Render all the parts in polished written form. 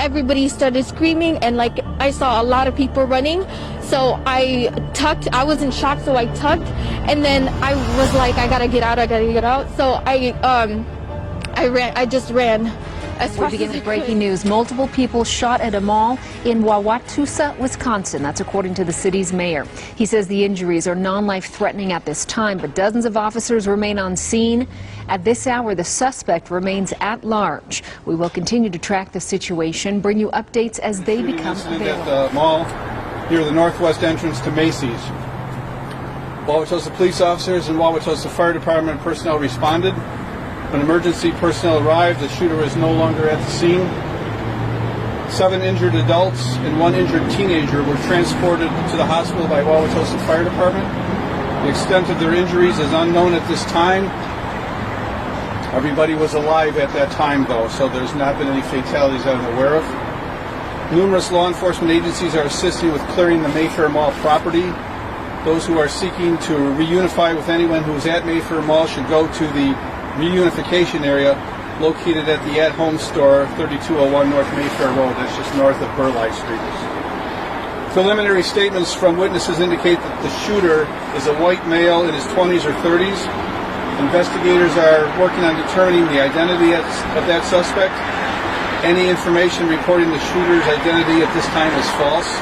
everybody started screaming, and like I saw a lot of people running. So I tucked. I was in shock, so I tucked, and then I was like, I gotta get out. I gotta get out. So I ran. I just ran. We begin with breaking news. Multiple people shot at a mall in Wauwatosa, Wisconsin. That's according to the city's mayor. He says the injuries are non-life threatening at this time, but dozens of officers remain on scene. At this hour, the suspect remains at large. We will continue to track the situation, bring you updates as they become available. At the mall near the northwest entrance to Macy's. Wauwatosa police officers and Wauwatosa Fire Department personnel responded. When emergency personnel arrived, the shooter was no longer at the scene. 7 injured adults and 1 injured teenager were transported to the hospital by Wauwatosa Fire Department. The extent of their injuries is unknown at this time. Everybody was alive at that time, though, so there's not been any fatalities that I'm aware of. Numerous law enforcement agencies are assisting with clearing the Mayfair Mall property. Those who are seeking to reunify with anyone who is at Mayfair Mall should go to the reunification area located at the at-home store, 3201 North Mayfair Road. That's just north of Burleigh Street. Preliminary statements from witnesses indicate that the shooter is a white male in his 20s or 30s. Investigators are working on determining the identity of that suspect. Any information reporting the shooter's identity at this time is false.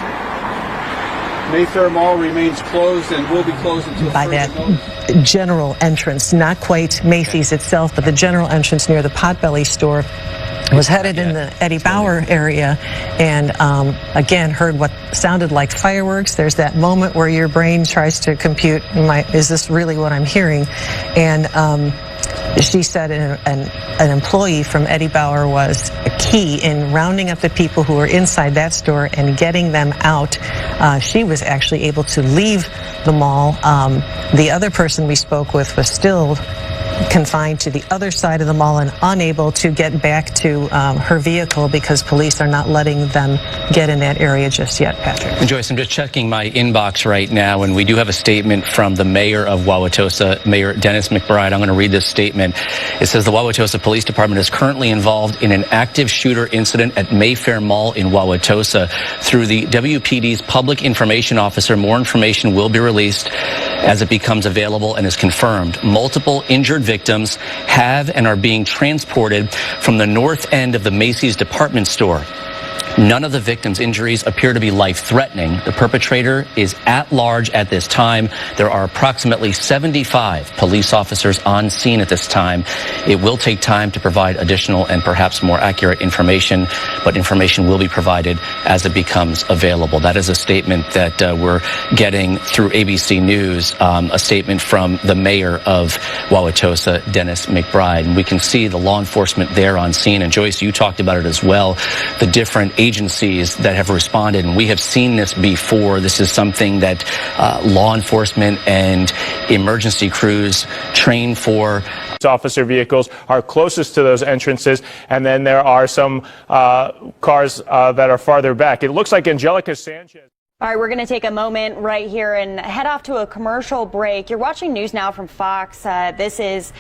Mayfair Mall remains closed and will be closed until further notice. General entrance, not quite Macy's itself, but the general entrance near the Potbelly store, was headed in the Eddie Bauer area, and again heard what sounded like fireworks. There's that moment where your brain tries to compute, is this really what I'm hearing? And she said an employee from Eddie Bauer was a key in rounding up the people who were inside that store and getting them out. She was actually able to leave the mall. The other person we spoke with was still confined to the other side of the mall and unable to get back to her vehicle because police are not letting them get in that area just yet, Patrick. And Joyce, I'm just checking my inbox right now, and we do have a statement from the mayor of Wauwatosa, Mayor Dennis McBride. I'm going to read this statement. It says the Wauwatosa Police Department is currently involved in an active shooter incident at Mayfair Mall in Wauwatosa. Through the WPD's public information officer, more information will be released as it becomes available and is confirmed. Multiple injured victims have and are being transported from the north end of the Macy's department store. None of the victims' injuries appear to be life-threatening. The perpetrator is at large at this time. There are approximately 75 police officers on scene at this time. It will take time to provide additional and perhaps more accurate information, but information will be provided as it becomes available. That is a statement that we're getting through ABC News, a statement from the mayor of Wauwatosa, Dennis McBride. And we can see the law enforcement there on scene. And Joyce, you talked about it as well, the different agencies that have responded, and we have seen this before. This is something that law enforcement and emergency crews train for. Officer vehicles are closest to those entrances, and then there are some cars that are farther back. It looks like Angelica Sanchez. All right, we're going to take a moment right here and head off to a commercial break. You're watching News Now from Fox. This is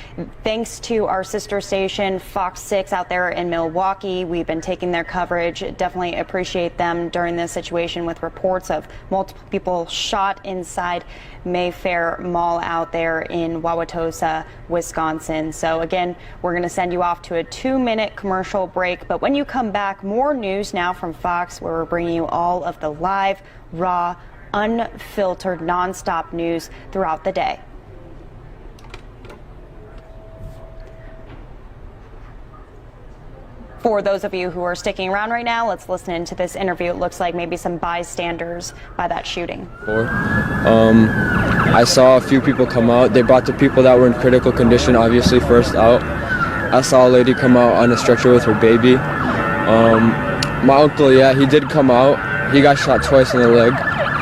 thanks to our sister station, Fox 6, out there in Milwaukee. We've been taking their coverage. Definitely appreciate them during this situation with reports of multiple people shot inside Mayfair Mall out there in Wauwatosa, Wisconsin. So again, we're going to send you off to a 2-minute commercial break. But when you come back, more News Now from Fox, where we're bringing you all of the live, raw, unfiltered, nonstop news throughout the day. For those of you who are sticking around right now, let's listen into this interview. It looks like maybe some bystanders by that shooting. I saw a few people come out. They brought the people that were in critical condition, obviously, first out. I saw a lady come out on a stretcher with her baby. My uncle, yeah, he did come out. He got shot twice in the leg.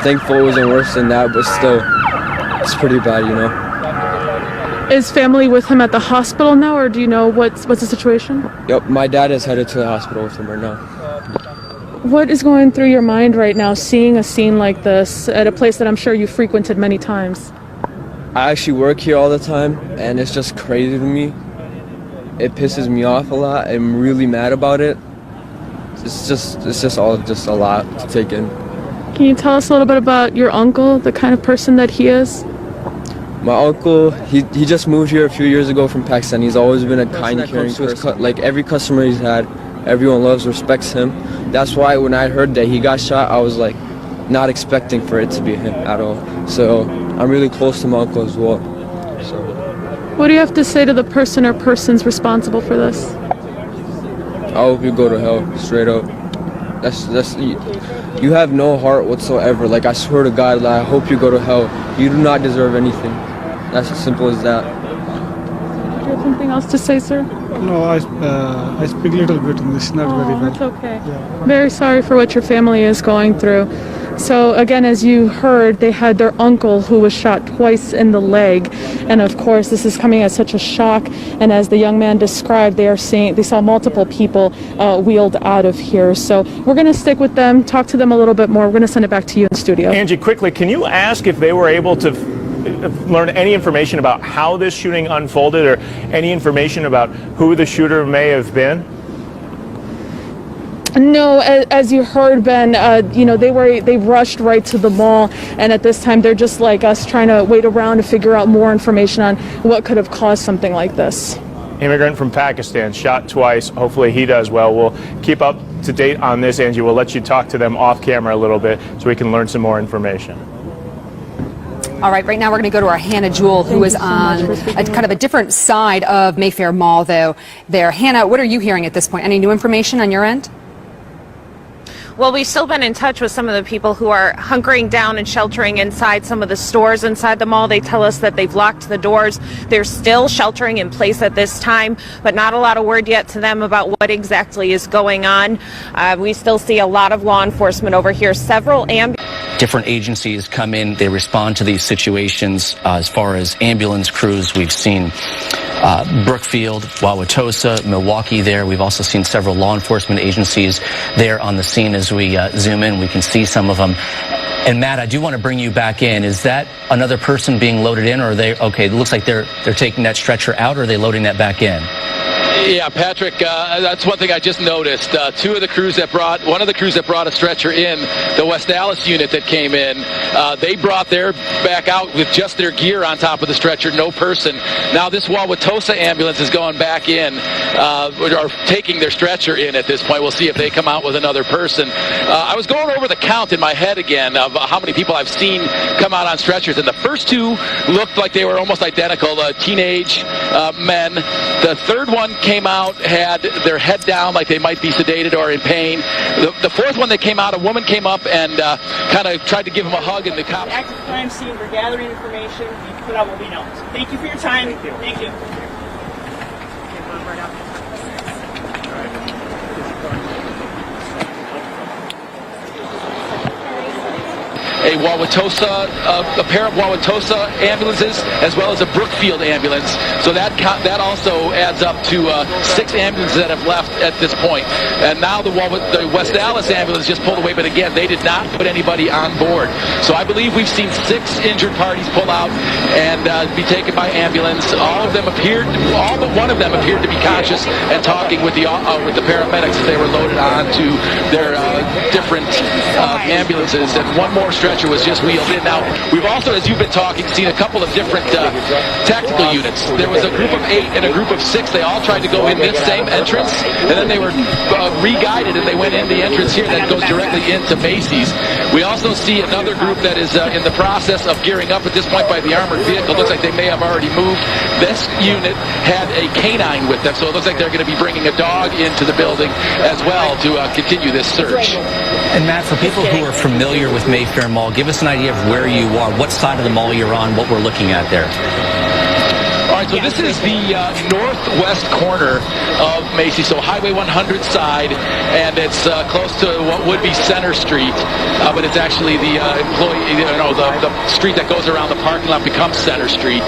Thankful it wasn't worse than that, but still, it's pretty bad, you know. Is family with him at the hospital now, or do you know what's the situation? Yep, my dad is headed to the hospital with him right now. What is going through your mind right now, seeing a scene like this at a place that I'm sure you frequented many times? I actually work here all the time, and it's just crazy to me. It pisses me off a lot. I'm really mad about it. it's just all just a lot to take in. Can you tell us a little bit about your uncle, the kind of person that he is? My uncle, he just moved here a few years ago from Pakistan. He's always been a kind, caring person. Like every customer he's had, everyone loves, respects him. That's why when I heard that he got shot, I was like not expecting for it to be him at all. So I'm really close to my uncle as well. So. What do you have to say to the person or persons responsible for this? I hope you go to hell, straight up. You have no heart whatsoever. Like, I swear to God, like, I hope you go to hell. You do not deserve anything. That's as simple as that. Do you have something else to say, sir? No, I speak a little bit English, not very well. That's okay. Yeah. Very sorry for what your family is going through. So again, as you heard, they had their uncle who was shot twice in the leg, and of course this is coming as such a shock. And as the young man described, they saw multiple people wheeled out of here. So we're going to stick with them, talk to them a little bit more. We're going to send it back to you in studio. Angie, quickly, can you ask if they were able to learn any information about how this shooting unfolded, or any information about who the shooter may have been? No, as you heard, Ben, they rushed right to the mall, and at this time they're just like us, trying to wait around to figure out more information on what could have caused something like this. Immigrant from Pakistan, shot twice. Hopefully he does well. We'll keep up to date on this, Angie. We'll let you talk to them off camera a little bit so we can learn some more information. All right now we're going to go to our Hannah Jewell, who is on kind of a different side of Mayfair Mall, though. There, Hannah, what are you hearing at this point? Any new information on your end? Well, we've still been in touch with some of the people who are hunkering down and sheltering inside some of the stores inside the mall. They tell us that they've locked the doors. They're still sheltering in place at this time, but not a lot of word yet to them about what exactly is going on. We still see a lot of law enforcement over here. Several different agencies come in, they respond to these situations. As far as ambulance crews, we've seen Brookfield, Wauwatosa, Milwaukee there. We've also seen several law enforcement agencies there on the scene. As we zoom in, we can see some of them. And Matt, I do want to bring you back in. Is that another person being loaded in, or are they, okay, it looks like they're taking that stretcher out, or are they loading that back in? Yeah, Patrick, that's one thing I just noticed. One of the crews that brought a stretcher in, the West Dallas unit that came in, they brought their back out with just their gear on top of the stretcher, no person. Now this Wauwatosa ambulance is going back in, or taking their stretcher in at this point. We'll see if they come out with another person. I was going over the count in my head again of how many people I've seen come out on stretchers, and the first two looked like they were almost identical, teenage men. The third one came out, had their head down like they might be sedated or in pain. The fourth one that came out, a woman came up and kind of tried to give him a hug, and the cops... Active crime scene, we're gathering information. We put out what we know. So thank you for your time. Thank you. A Wauwatosa, a pair of Wauwatosa ambulances, as well as a Brookfield ambulance. So that also adds up to 6 ambulances that have left at this point. And now the West Dallas ambulance just pulled away, but again, they did not put anybody on board. So I believe we've seen 6 injured parties pull out and be taken by ambulance. All but one of them appeared to be conscious and talking with the paramedics as they were loaded onto their different ambulances. And one more stretcher was just wheeled in. Now, we've also, as you've been talking, seen a couple of different tactical units. There was a group of 8 and a group of 6. They all tried to go in this same entrance, and then they were re-guided, and they went in the entrance here that goes directly into Macy's. We also see another group that is in the process of gearing up at this point by the armored vehicle. Looks like they may have already moved. This unit had a canine with them, so it looks like they're going to be bringing a dog into the building as well to continue this search. And Matt, for people who are familiar with Mayfair Mall, give us an idea of where you are, what side of the mall you're on, what we're looking at there. All right, so this is the northwest corner of Macy's, so Highway 100 side, and it's close to what would be Center Street, but it's actually the the street that goes around the parking lot becomes Center Street.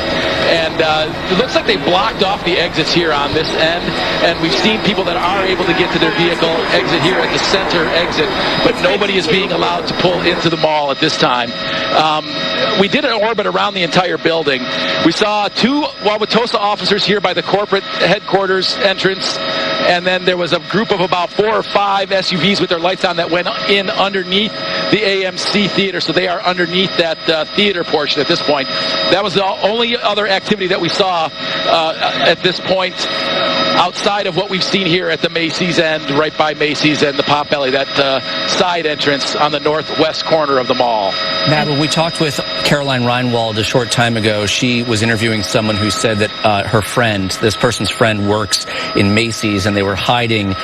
And it looks like they blocked off the exits here on this end, and we've seen people that are able to get to their vehicle exit here at the center exit, but nobody is being allowed to pull into the mall at this time. We did an orbit around the entire building. We saw 2 Wauwatosa officers here by the corporate headquarters entrance. and then there was a group of about 4 or 5 SUVs with their lights on that went in underneath the AMC Theater, so they are underneath that theater portion at this point. That was the only other activity that we saw at this point outside of what we've seen here at the Macy's end, right by Macy's and the Potbelly, that side entrance on the northwest corner of the mall. Matt, when we talked with Caroline Reinwald a short time ago, she was interviewing someone who said that her friend, this person's friend, works in Macy's, and they were hiding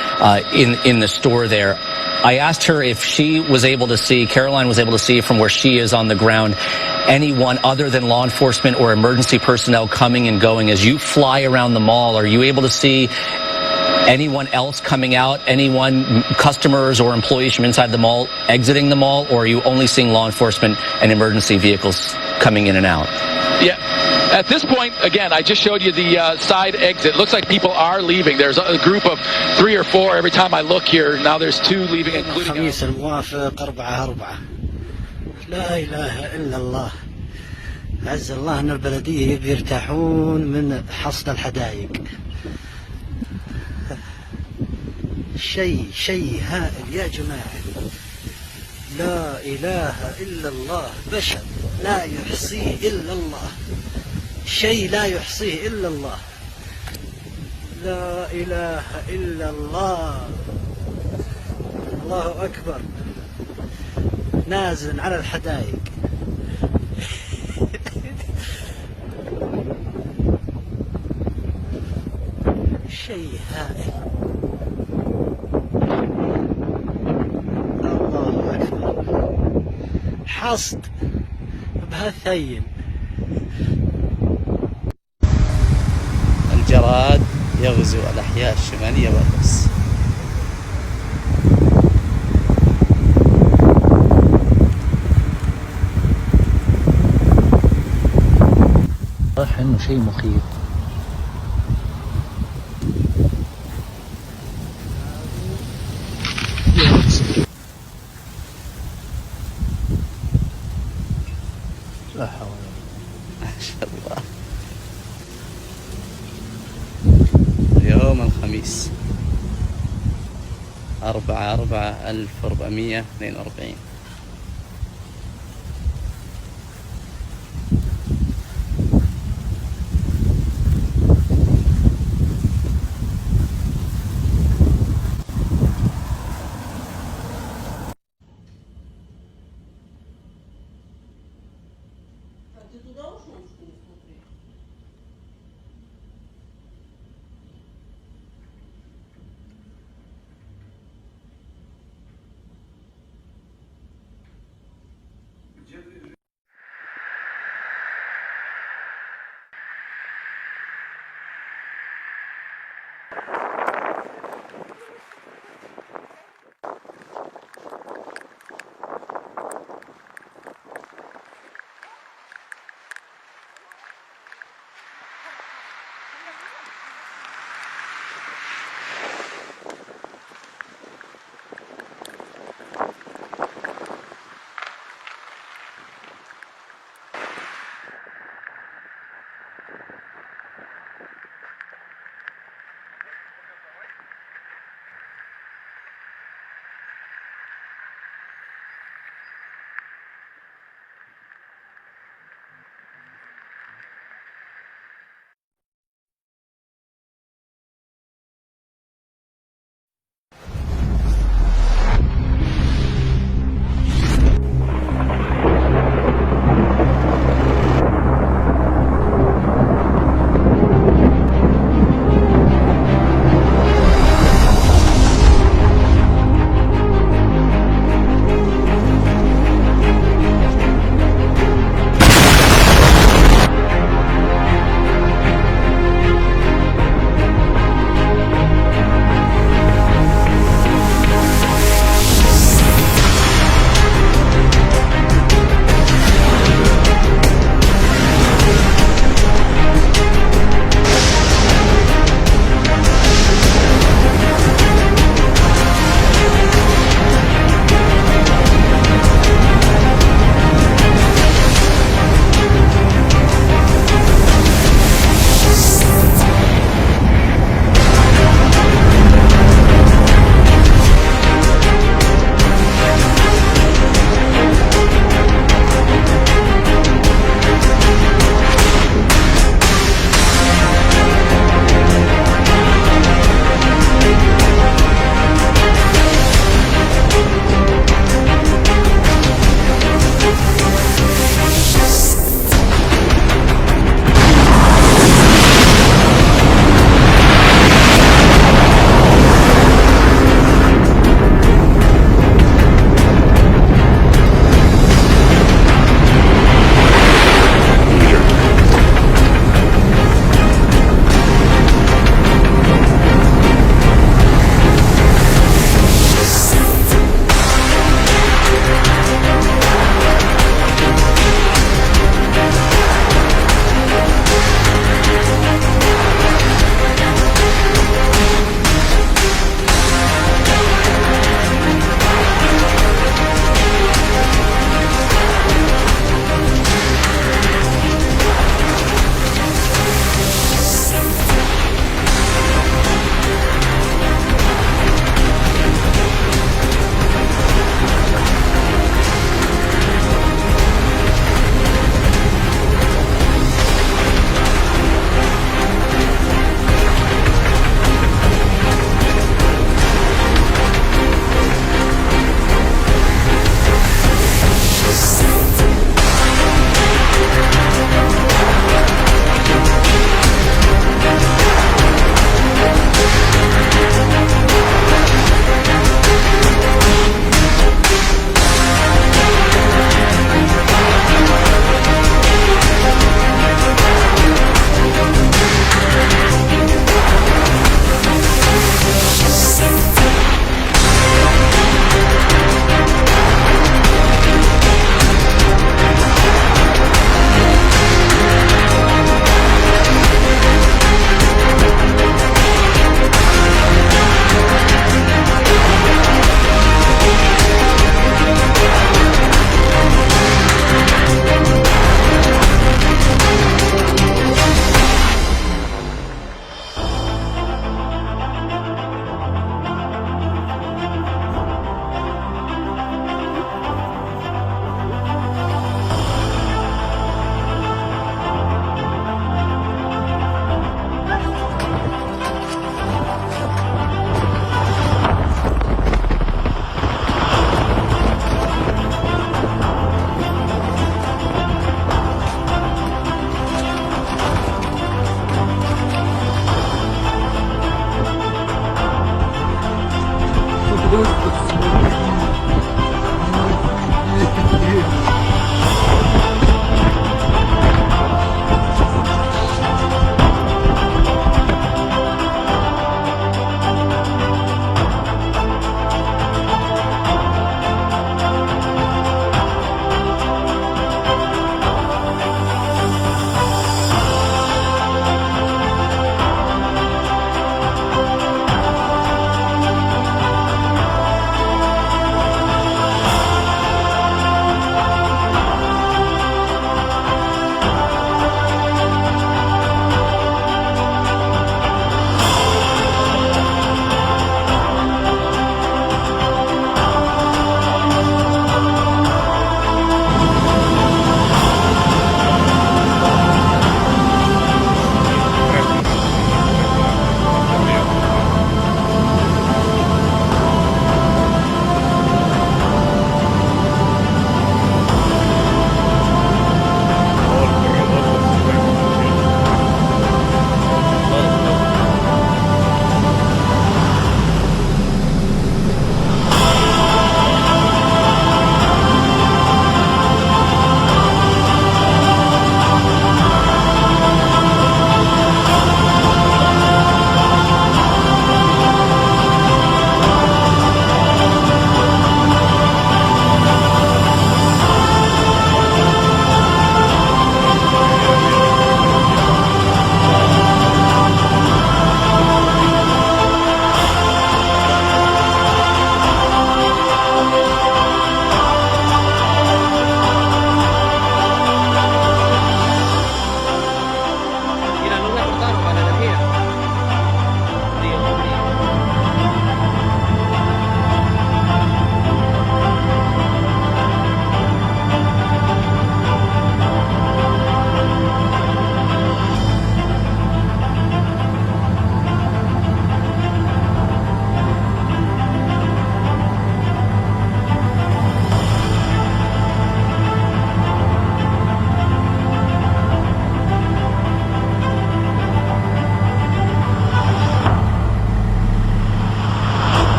in the store there. I asked her if she was able to see, Caroline was able to see from where she is on the ground, anyone other than law enforcement or emergency personnel coming and going. As you fly around the mall, are you able to see anyone else coming out, anyone, customers or employees from inside the mall exiting the mall, or are you only seeing law enforcement and emergency vehicles coming in and out? Yeah. At this point, again, I just showed you the side exit. It looks like people are leaving. There's a group of 3 or 4 every time I look here. Now there's 2 leaving, including... الخميس الموافق 4/4. لا إله إلا الله. عز الله أن البلدية بيرتاحون من حصد الحدائق. شيء هائل يا جماعة. لا إله إلا الله. بشر لا يحصيه إلا الله. شيء لا يحصيه إلا الله. لا إله إلا الله. الله أكبر. نازل على الحدائق. شيء هائل. الله أكبر. حصد بهالثيم. الجراد يغزو الأحياء الشمالية والرأس. صح إنه شيء مخيف. لا حول ولا قوة. يوم الخميس 4/4/1442.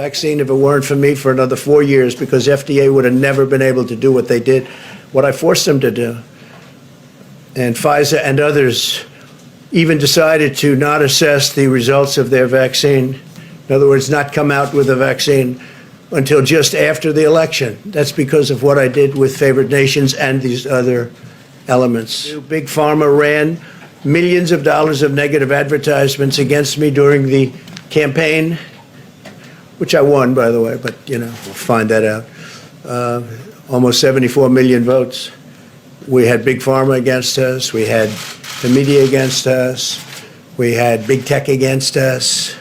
vaccine if it weren't for me for another 4 years, because FDA would have never been able to do what they did, what I forced them to do. And Pfizer and others even decided to not assess the results of their vaccine. In other words, not come out with a vaccine until just after the election. That's because of what I did with favored nations and these other elements. Big Pharma ran millions of dollars of negative advertisements against me during the campaign, which I won, by the way, but, you know, we'll find that out. Almost 74 million votes. We had Big Pharma against us. We had the media against us. We had Big Tech against us.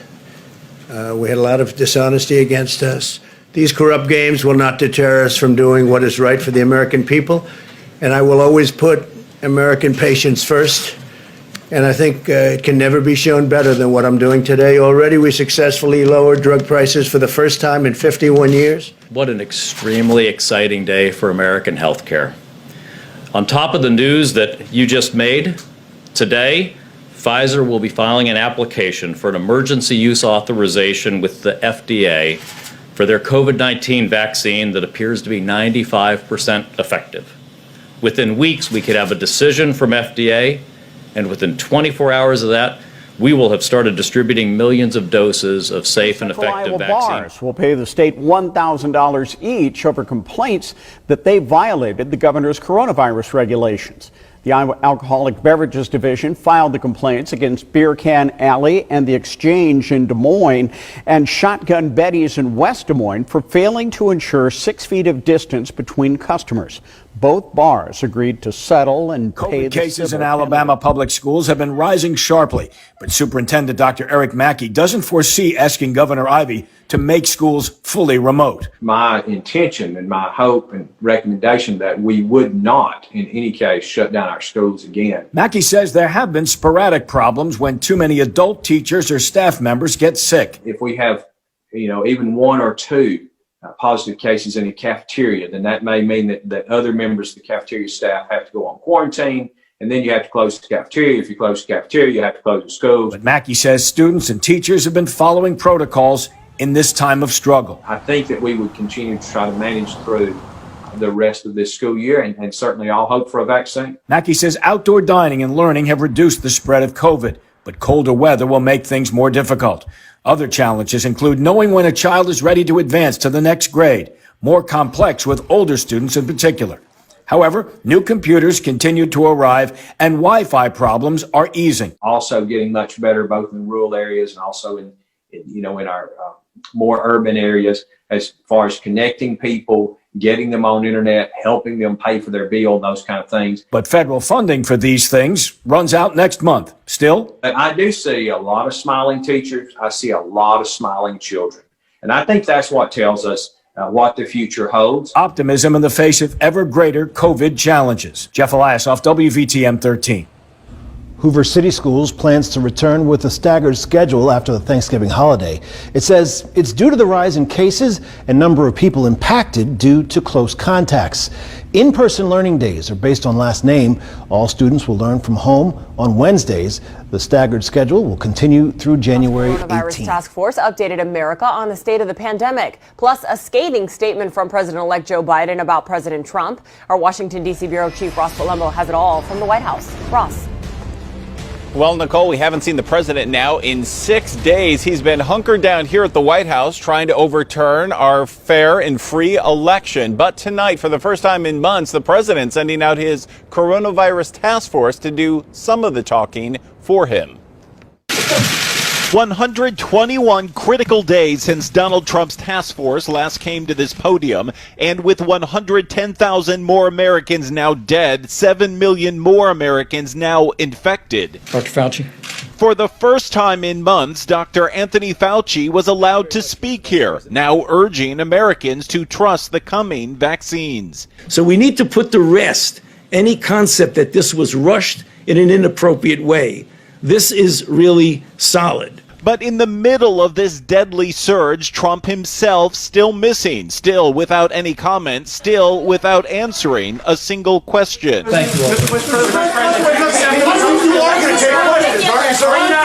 We had a lot of dishonesty against us. These corrupt games will not deter us from doing what is right for the American people, and I will always put American patients first. And I think it can never be shown better than what I'm doing today. Already we successfully lowered drug prices for the first time in 51 years. What an extremely exciting day for American healthcare. On top of the news that you just made, today, Pfizer will be filing an application for an emergency use authorization with the FDA for their COVID-19 vaccine that appears to be 95% effective. Within weeks, we could have a decision from FDA, and within 24 hours of that, we will have started distributing millions of doses of safe and effective vaccine. Bars will pay the state $1,000 each over complaints that they violated the governor's coronavirus regulations. The Alcoholic Beverages Division filed the complaints against Beer Can Alley and the Exchange in Des Moines and Shotgun Betty's in West Des Moines for failing to ensure 6 feet of distance between customers. Both bars agreed to settle and pay COVID cases in Alabama public schools have been rising sharply, but Superintendent Dr. Eric Mackey doesn't foresee asking Governor Ivey to make schools fully remote. My intention and my hope and recommendation that we would not, in any case, shut down our schools again. Mackey says there have been sporadic problems when too many adult teachers or staff members get sick. If we have, even 1 or 2 positive cases in the cafeteria, then that may mean that other members of the cafeteria staff have to go on quarantine, and then you have to close the cafeteria. If you close the cafeteria, you have to close the schools. But Mackey says students and teachers have been following protocols in this time of struggle. I think that we would continue to try to manage through the rest of this school year, and certainly I'll hope for a vaccine. Mackey says outdoor dining and learning have reduced the spread of COVID, but colder weather will make things more difficult. Other challenges include knowing when a child is ready to advance to the next grade, more complex with older students in particular. However, new computers continue to arrive and Wi-Fi problems are easing. Also getting much better both in rural areas and also in our more urban areas as far as connecting people, getting them on internet, helping them pay for their bill, those kind of things. But federal funding for these things runs out next month. Still, I do see a lot of smiling teachers. I see a lot of smiling children. And I think that's what tells us what the future holds. Optimism in the face of ever greater COVID challenges. Jeff Eliasoff, WVTM 13. Hoover City Schools plans to return with a staggered schedule after the Thanksgiving holiday. It says it's due to the rise in cases and number of people impacted due to close contacts. In-person learning days are based on last name. All students will learn from home on Wednesdays. The staggered schedule will continue through January 18th. Coronavirus Task Force updated America on the state of the pandemic, plus a scathing statement from President-elect Joe Biden about President Trump. Our Washington, D.C. Bureau Chief Ross Palumbo has it all from the White House. Ross. Well, Nicole, we haven't seen the president now in 6 days. He's been hunkered down here at the White House trying to overturn our fair and free election. But tonight, for the first time in months, the president sending out his coronavirus task force to do some of the talking for him. 121 critical days since Donald Trump's task force last came to this podium, and with 110,000 more Americans now dead, 7 million more Americans now infected. Dr. Fauci. For the first time in months, Dr. Anthony Fauci was allowed to speak here, now urging Americans to trust the coming vaccines. So we need to put to rest any concept that this was rushed in an inappropriate way. This is really solid. But in the middle of this deadly surge, Trump himself still missing, still without any comment, still without answering a single question. Thank you.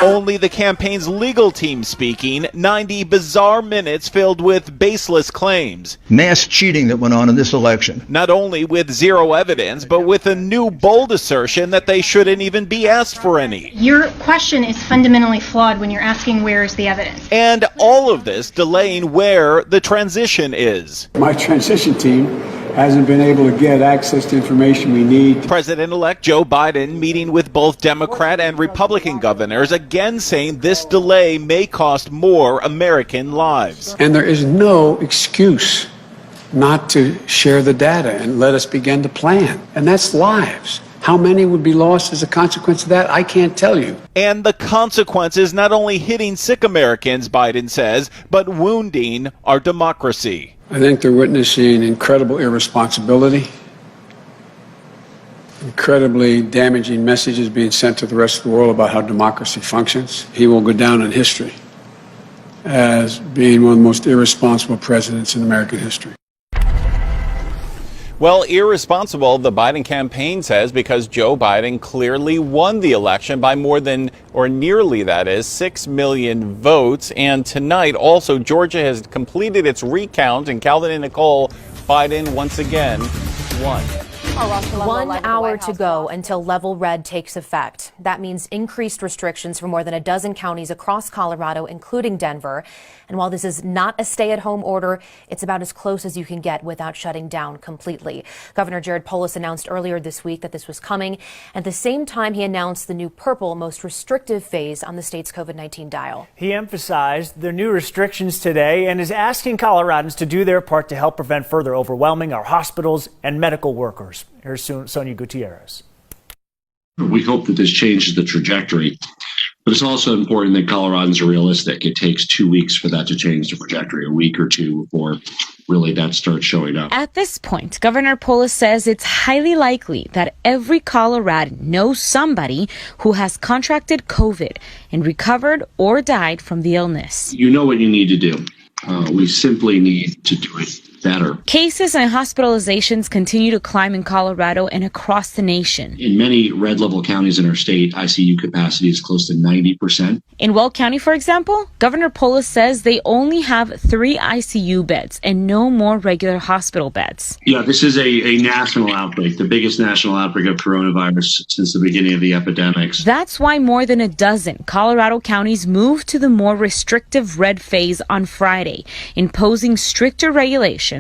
Only the campaign's legal team speaking, 90 bizarre minutes filled with baseless claims. Mass cheating that went on in this election. Not only with zero evidence, but with a new bold assertion that they shouldn't even be asked for any. Your question is fundamentally flawed when you're asking where is the evidence. And all of this delaying where the transition is. My transition team hasn't been able to get access to information we need. President-elect Joe Biden meeting with both Democrat and Republican governors, again saying this delay may cost more American lives. And there is no excuse not to share the data and let us begin to plan. And that's lives. How many would be lost as a consequence of that? I can't tell you. And the consequences not only hitting sick Americans, Biden says, but wounding our democracy. I think they're witnessing incredible irresponsibility, incredibly damaging messages being sent to the rest of the world about how democracy functions. He will go down in history as being one of the most irresponsible presidents in American history. Well, irresponsible, the Biden campaign says, because Joe Biden clearly won the election by more than, or nearly that is, 6 million votes. And tonight, also, Georgia has completed its recount, and Calvin and Nicole, Biden once again won. 1 hour to go until level red takes effect. That means increased restrictions for more than a dozen counties across Colorado, including Denver. And while this is not a stay-at-home order, it's about as close as you can get without shutting down completely. Governor Jared Polis announced earlier this week that this was coming. At the same time, he announced the new purple, most restrictive phase on the state's COVID-19 dial. He emphasized the new restrictions today and is asking Coloradans to do their part to help prevent further overwhelming our hospitals and medical workers. Here's Sonia Gutierrez. We hope that this changes the trajectory, but it's also important that Coloradans are realistic. It takes 2 weeks for that to change the trajectory, a week or two before really that starts showing up. At this point, Governor Polis says it's highly likely that every Coloradan knows somebody who has contracted COVID and recovered or died from the illness. You know what you need to do. We simply need to do it better. Cases and hospitalizations continue to climb in Colorado and across the nation. In many red level counties in our state, ICU capacity is close to 90%. In Weld County, for example, Governor Polis says they only have 3 ICU beds and no more regular hospital beds. Yeah, this is a national outbreak, the biggest national outbreak of coronavirus since the beginning of the epidemics. That's why more than a dozen Colorado counties moved to the more restrictive red phase on Friday, imposing stricter regulations,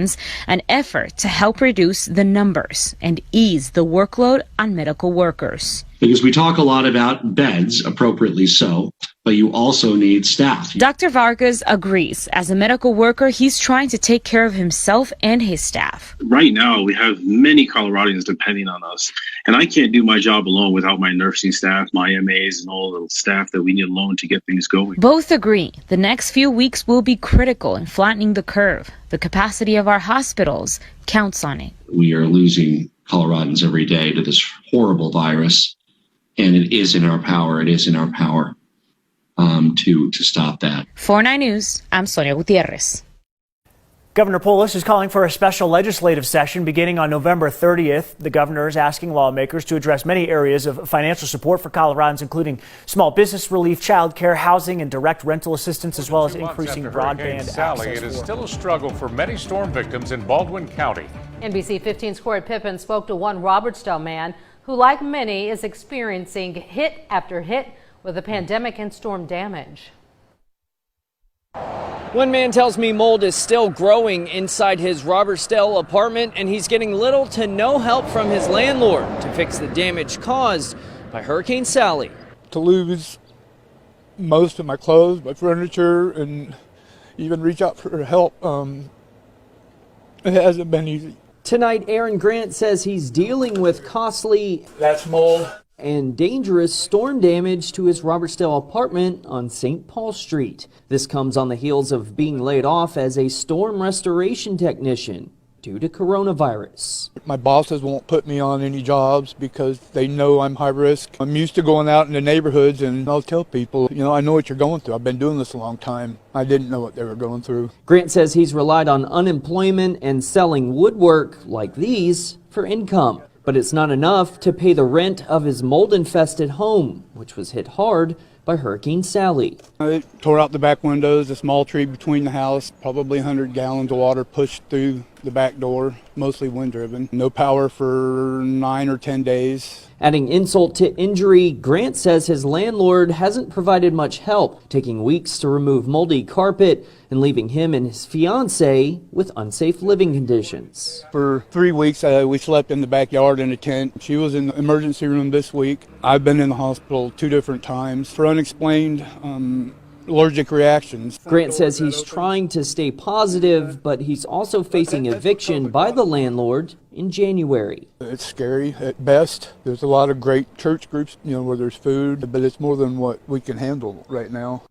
an effort to help reduce the numbers and ease the workload on medical workers. Because we talk a lot about beds, appropriately so, but you also need staff. Dr. Vargas agrees. As a medical worker, he's trying to take care of himself and his staff. Right now, we have many Coloradans depending on us, and I can't do my job alone without my nursing staff, my MAs, and all the staff that we need alone to get things going. Both agree the next few weeks will be critical in flattening the curve. The capacity of our hospitals counts on it. We are losing Coloradans every day to this horrible virus. And it is in our power. It is in our power to stop that. For 9 News, I'm Sonia Gutierrez. Governor Polis is calling for a special legislative session beginning on November 30th. The governor is asking lawmakers to address many areas of financial support for Coloradans, including small business relief, child care, housing, and direct rental assistance, as well as increasing broadband access. It is still a struggle for many storm victims in Baldwin County. NBC 15's Corey Pippen spoke to one Robertsdale man who, like many, is experiencing hit after hit with the pandemic and storm damage. One man tells me mold is still growing inside his Robertsdale apartment, and he's getting little to no help from his landlord to fix the damage caused by Hurricane Sally. To lose most of my clothes, my furniture, and even reach out for help, it hasn't been easy. Tonight, Aaron Grant says he's dealing with costly, that's mold, and dangerous storm damage to his Robertsdale apartment on St. Paul Street. This comes on the heels of being laid off as a storm restoration technician due to coronavirus. My bosses won't put me on any jobs because they know I'm high risk. I'm used to going out in the neighborhoods, and I'll tell people, you know, I know what you're going through. I've been doing this a long time. I didn't know what they were going through. Grant says he's relied on unemployment and selling woodwork like these for income. But it's not enough to pay the rent of his mold-infested home, which was hit hard by Hurricane Sally. It tore out the back windows, a small tree between the house, probably 100 gallons of water pushed through the back door, mostly wind-driven. No power for 9 or 10 days. Adding insult to injury, Grant says his landlord hasn't provided much help, taking weeks to remove moldy carpet and leaving him and his fiancée with unsafe living conditions. For 3 weeks, we slept in the backyard in a tent. She was in the emergency room this week. I've been in the hospital 2 different times for unexplained allergic reactions. Grant says he's trying to stay positive, but he's also facing eviction by the landlord in January. It's scary at best. There's a lot of great church groups, where there's food, but it's more than what we can handle right now.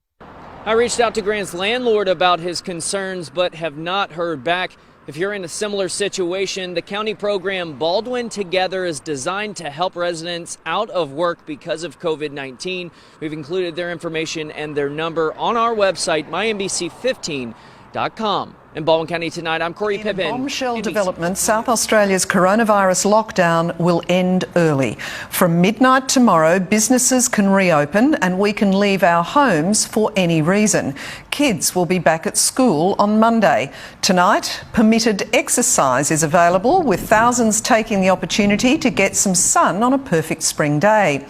I reached out to Grant's landlord about his concerns, but have not heard back. If you're in a similar situation, the county program Baldwin Together is designed to help residents out of work because of COVID-19. We've included their information and their number on our website, mynbc15.com. In Baldwin County tonight, I'm Corey Pippin. Bombshell development, South Australia's coronavirus lockdown will end early. From midnight tomorrow, businesses can reopen and we can leave our homes for any reason. Kids will be back at school on Monday. Tonight, permitted exercise is available, with thousands taking the opportunity to get some sun on a perfect spring day.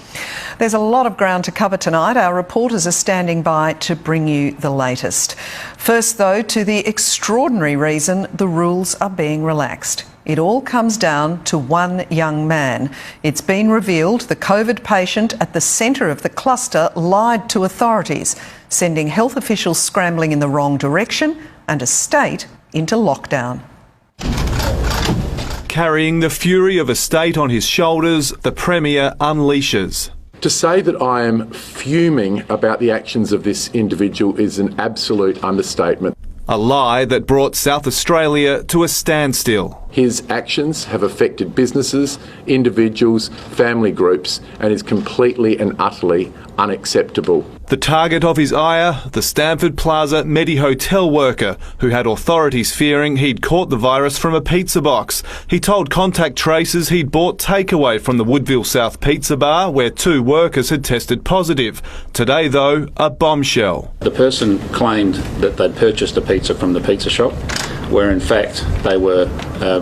There's a lot of ground to cover tonight. Our reporters are standing by to bring you the latest. First, though, to the extraordinary reason the rules are being relaxed. It all comes down to one young man. It's been revealed the COVID patient at the centre of the cluster lied to authorities, sending health officials scrambling in the wrong direction and a state into lockdown. Carrying the fury of a state on his shoulders, the Premier unleashes. To say that I am fuming about the actions of this individual is an absolute understatement. A lie that brought South Australia to a standstill. His actions have affected businesses, individuals, family groups, and is completely and utterly unacceptable. The target of his ire, the Stamford Plaza Medi Hotel worker who had authorities fearing he'd caught the virus from a pizza box. He told contact tracers he'd bought takeaway from the Woodville South Pizza Bar where 2 workers had tested positive. Today, though, a bombshell. The person claimed that they'd purchased a pizza from the pizza shop, where in fact they were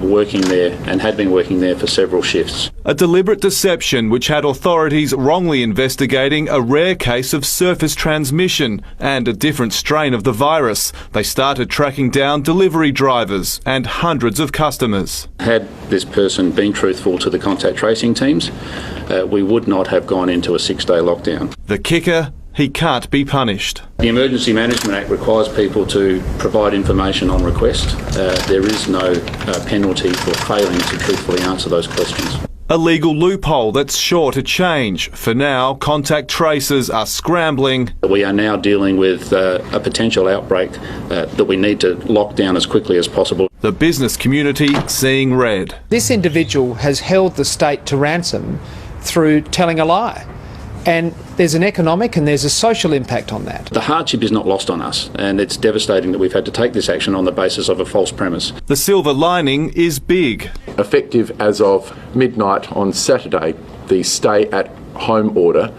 working there and had been working there for several shifts. A deliberate deception which had authorities wrongly investigating a rare case of surface transmission and a different strain of the virus. They started tracking down delivery drivers and hundreds of customers. Had this person been truthful to the contact tracing teams, we would not have gone into a 6-day lockdown. The kicker? He can't be punished. The Emergency Management Act requires people to provide information on request. There is no penalty for failing to truthfully answer those questions. A legal loophole that's sure to change. For now, contact tracers are scrambling. We are now dealing with a potential outbreak that we need to lock down as quickly as possible. The business community seeing red. This individual has held the state to ransom through telling a lie. And there's an economic and there's a social impact on that. The hardship is not lost on us, and it's devastating that we've had to take this action on the basis of a false premise. The silver lining is big. Effective as of midnight on Saturday, the stay-at-home order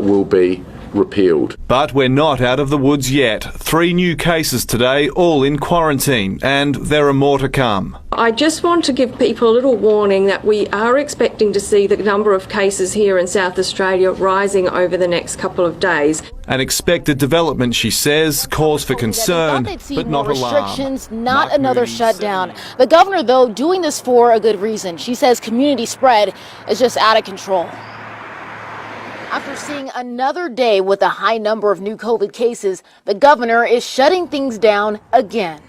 will be repealed. But we're not out of the woods yet. 3 new cases today, all in quarantine, and there are more to come. I just want to give people a little warning that we are expecting to see the number of cases here in South Australia rising over the next couple of days. An expected development, she says, cause for concern, but not alarm. Restrictions, not another shutdown. The governor, though, doing this for a good reason. She says community spread is just out of control. After seeing another day with a high number of new COVID cases, the governor is shutting things down again.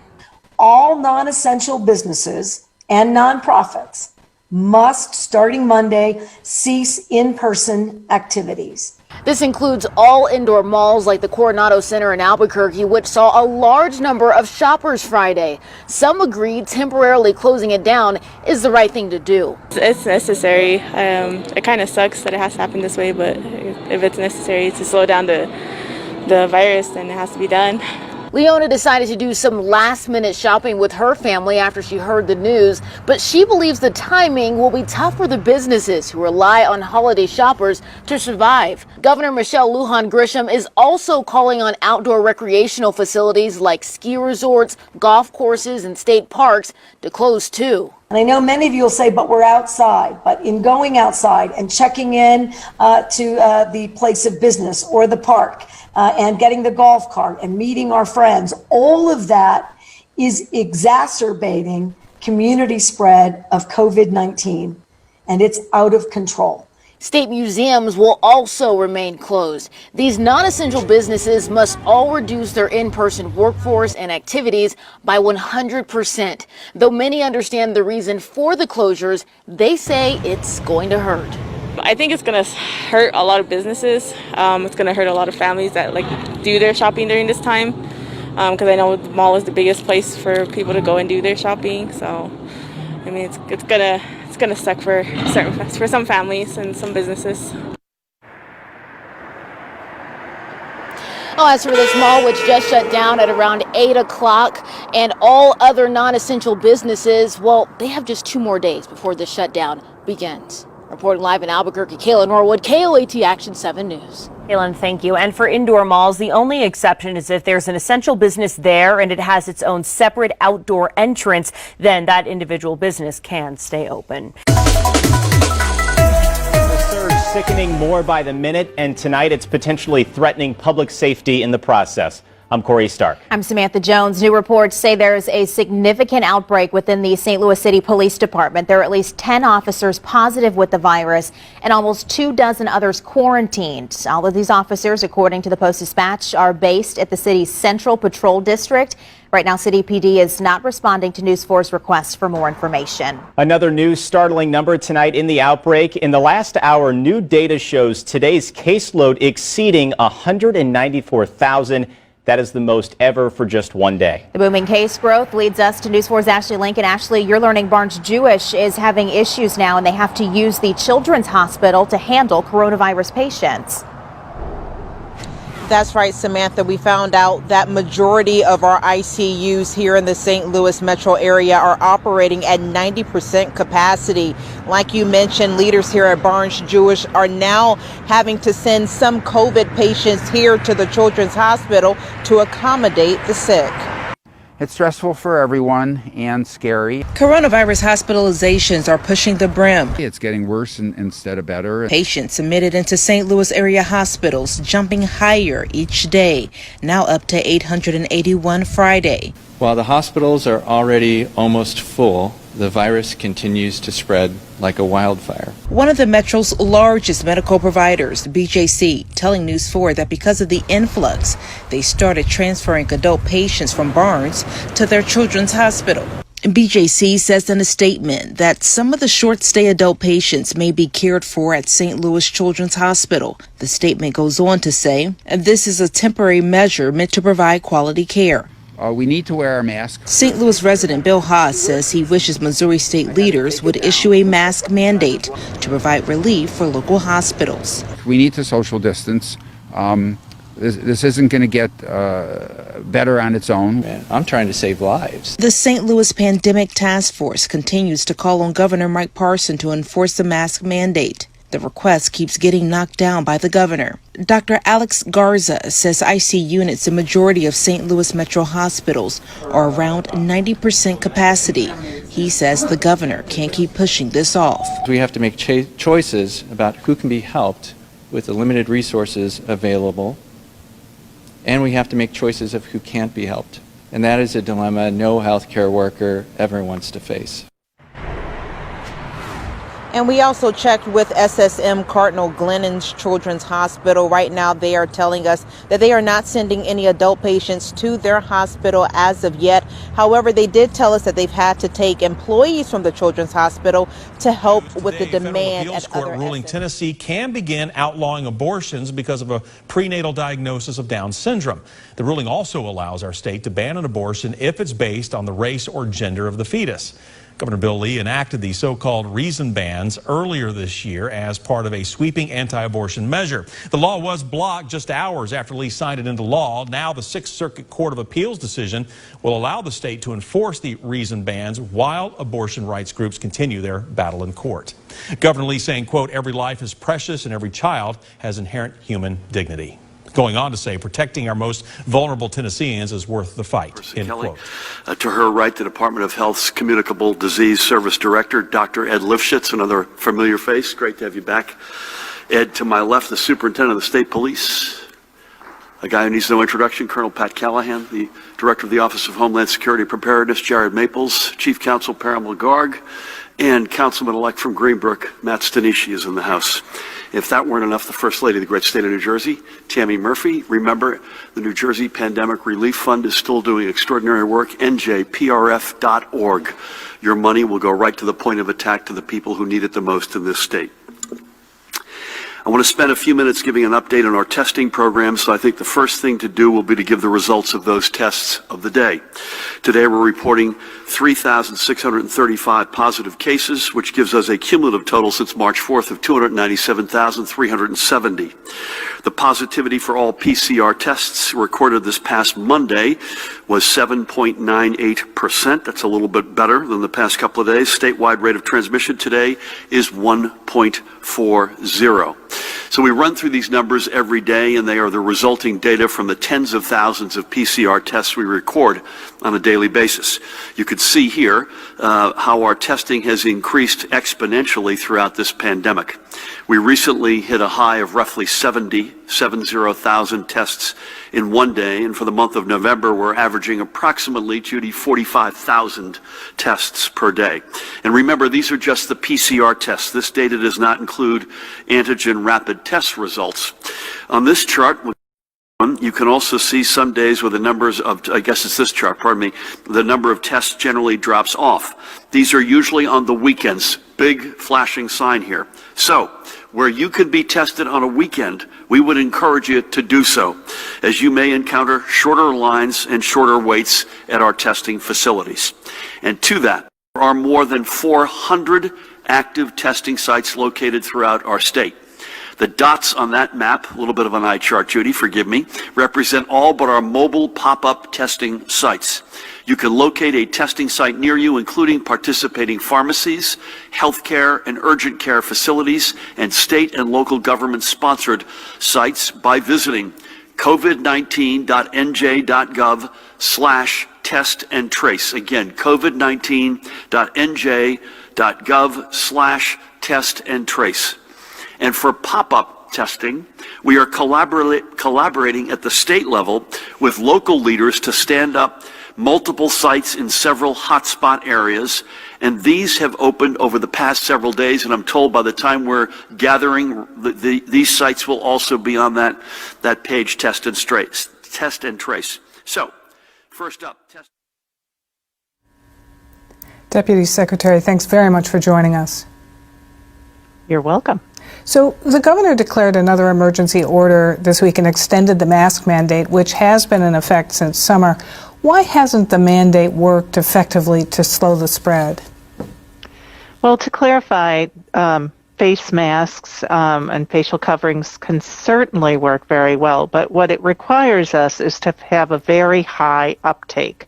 All non-essential businesses and nonprofits must, starting Monday, cease in-person activities. This includes all indoor malls like the Coronado Center in Albuquerque, which saw a large number of shoppers Friday. Some agreed temporarily closing it down is the right thing to do. It's necessary. It kind of sucks that it has to happen this way, but if it's necessary to slow down the virus, then it has to be done. Leona decided to do some last-minute shopping with her family after she heard the news, but she believes the timing will be tough for the businesses who rely on holiday shoppers to survive. Governor Michelle Lujan Grisham is also calling on outdoor recreational facilities like ski resorts, golf courses, and state parks to close too. And I know many of you will say, but we're outside. But in going outside and checking in to the place of business or the park and getting the golf cart and meeting our friends, all of that is exacerbating community spread of COVID-19, and it's out of control. State museums will also remain closed. These non-essential businesses must all reduce their in-person workforce and activities by 100%. Though many understand the reason for the closures, they say it's going to hurt. I think it's going to hurt a lot of businesses. It's going to hurt a lot of families that do their shopping during this time, because I know the mall is the biggest place for people to go and do their shopping. So, I mean, it's gonna suck for some families and some businesses. Oh, as for this mall, which just shut down at around 8 o'clock, and all other non-essential businesses, well, they have just 2 more days before the shutdown begins. Reporting live in Albuquerque, Kayla Norwood, KOAT Action 7 News. Kaylin, thank you. And for indoor malls, the only exception is if there's an essential business there and it has its own separate outdoor entrance, then that individual business can stay open. The surge sickening more by the minute, and tonight it's potentially threatening public safety in the process. I'm Corey Stark. I'm Samantha Jones. New reports say there's a significant outbreak within the St. Louis City Police Department. There are at least 10 officers positive with the virus and almost 24 others quarantined. All of these officers, according to the Post-Dispatch, are based at the city's Central Patrol District. Right now, City PD is not responding to News 4's requests for more information. Another new startling number tonight in the outbreak. In the last hour, new data shows today's caseload exceeding 194,000. That is the most ever for just one day. The booming case growth leads us to News 4's Ashley Lincoln. Ashley, you're learning Barnes Jewish is having issues now, and they have to use the Children's Hospital to handle coronavirus patients. That's right, Samantha. We found out that majority of our ICUs here in the St. Louis metro area are operating at 90% capacity. Like you mentioned, leaders here at Barnes Jewish are now having to send some COVID patients here to the Children's Hospital to accommodate the sick. It's stressful for everyone and scary. Coronavirus hospitalizations are pushing the brim. It's getting worse instead of better. Patients admitted into St. Louis area hospitals jumping higher each day, now up to 881 Friday. While the hospitals are already almost full, the virus continues to spread like a wildfire. One of the Metro's largest medical providers, BJC, telling News 4 that because of the influx, they started transferring adult patients from Barnes to their children's hospital. BJC says in a statement that some of the short-stay adult patients may be cared for at St. Louis Children's Hospital. The statement goes on to say, this is a temporary measure meant to provide quality care. We need to wear our masks. St. Louis resident Bill Haas says he wishes Missouri state leaders would issue a mask mandate to provide relief for local hospitals. We need to social distance. This isn't going to get better on its own. I'm trying to save lives. The St. Louis Pandemic Task Force continues to call on Governor Mike Parson to enforce the mask mandate. The request keeps getting knocked down by the governor. Dr. Alex Garza says IC units in majority of St. Louis metro hospitals are around 90% capacity. He says the governor can't keep pushing this off. We have to make choices about who can be helped with the limited resources available, and we have to make choices of who can't be helped. And that is a dilemma no healthcare worker ever wants to face. And we also checked with SSM Cardinal Glennon's Children's Hospital. Right now, they are telling us that they are not sending any adult patients to their hospital as of yet. However, they did tell us that they've had to take employees from the Children's Hospital to help with the demand at other ruling Tennessee can begin outlawing abortions because of a prenatal diagnosis of Down syndrome. The ruling also allows our state to ban an abortion if it's based on the race or gender of the fetus. Governor Bill Lee enacted the so-called reason bans earlier this year as part of a sweeping anti-abortion measure. The law was blocked just hours after Lee signed it into law. Now the Sixth Circuit Court of Appeals decision will allow the state to enforce the reason bans while abortion rights groups continue their battle in court. Governor Lee saying, quote, "Every life is precious and every child has inherent human dignity." Going on to say, protecting our most vulnerable Tennesseans is worth the fight, end quote. To her right, the Department of Health's Communicable Disease Service Director, Dr. Ed Lifshitz, another familiar face. Great to have you back. Ed, to my left, the Superintendent of the State Police, a guy who needs no introduction, Colonel Pat Callahan, the Director of the Office of Homeland Security Preparedness, Jared Maples, Chief Counsel Pamela Garg, and Councilman-elect from Greenbrook, Matt Stanishi, is in the House. If that weren't enough, the First Lady of the great state of New Jersey, Tammy Murphy. Remember, the New Jersey Pandemic Relief Fund is still doing extraordinary work, njprf.org. Your money will go right to the point of attack to the people who need it the most in this state. I want to spend a few minutes giving an update on our testing program, so I think the first thing to do will be to give the results of those tests of the day. Today we're reporting 3,635 positive cases, which gives us a cumulative total since March 4th of 297,370. The positivity for all PCR tests recorded this past Monday was 7.98%. That's a little bit better than the past couple of days. Statewide rate of transmission today is 1.40. So we run through these numbers every day, and they are the resulting data from the tens of thousands of PCR tests we record on a daily basis. You can see here how our testing has increased exponentially throughout this pandemic. We recently hit a high of roughly 70,000 tests in one day, and for the month of November, we're averaging approximately, Judy, 45,000 tests per day. And remember, these are just the PCR tests. This data does not include antigen rapid test results. On this chart, you can also see some days where the numbers of, I guess it's this chart, pardon me, the number of tests generally drops off. These are usually on the weekends. Big flashing sign here. So, where you can be tested on a weekend, we would encourage you to do so, as you may encounter shorter lines and shorter waits at our testing facilities. And to that, there are more than 400 active testing sites located throughout our state. The dots on that map, a little bit of an eye chart, Judy, forgive me, represent all but our mobile pop-up testing sites. You can locate a testing site near you, including participating pharmacies, healthcare and urgent care facilities, and state and local government-sponsored sites by visiting covid19.nj.gov/test and trace. Again, covid19.nj.gov/test and trace. And for pop-up testing, we are collaborating at the state level with local leaders to stand up multiple sites in several hotspot areas, and these have opened over the past several days, and I'm told by the time we're gathering, these sites will also be on that page, test and trace. So, first up, test. Deputy Secretary, thanks very much for joining us. You're welcome. So the governor declared another emergency order this week and extended the mask mandate, which has been in effect since summer. Why hasn't the mandate worked effectively to slow the spread? Well, to clarify, face masks and facial coverings can certainly work very well, but what it requires us is to have a very high uptake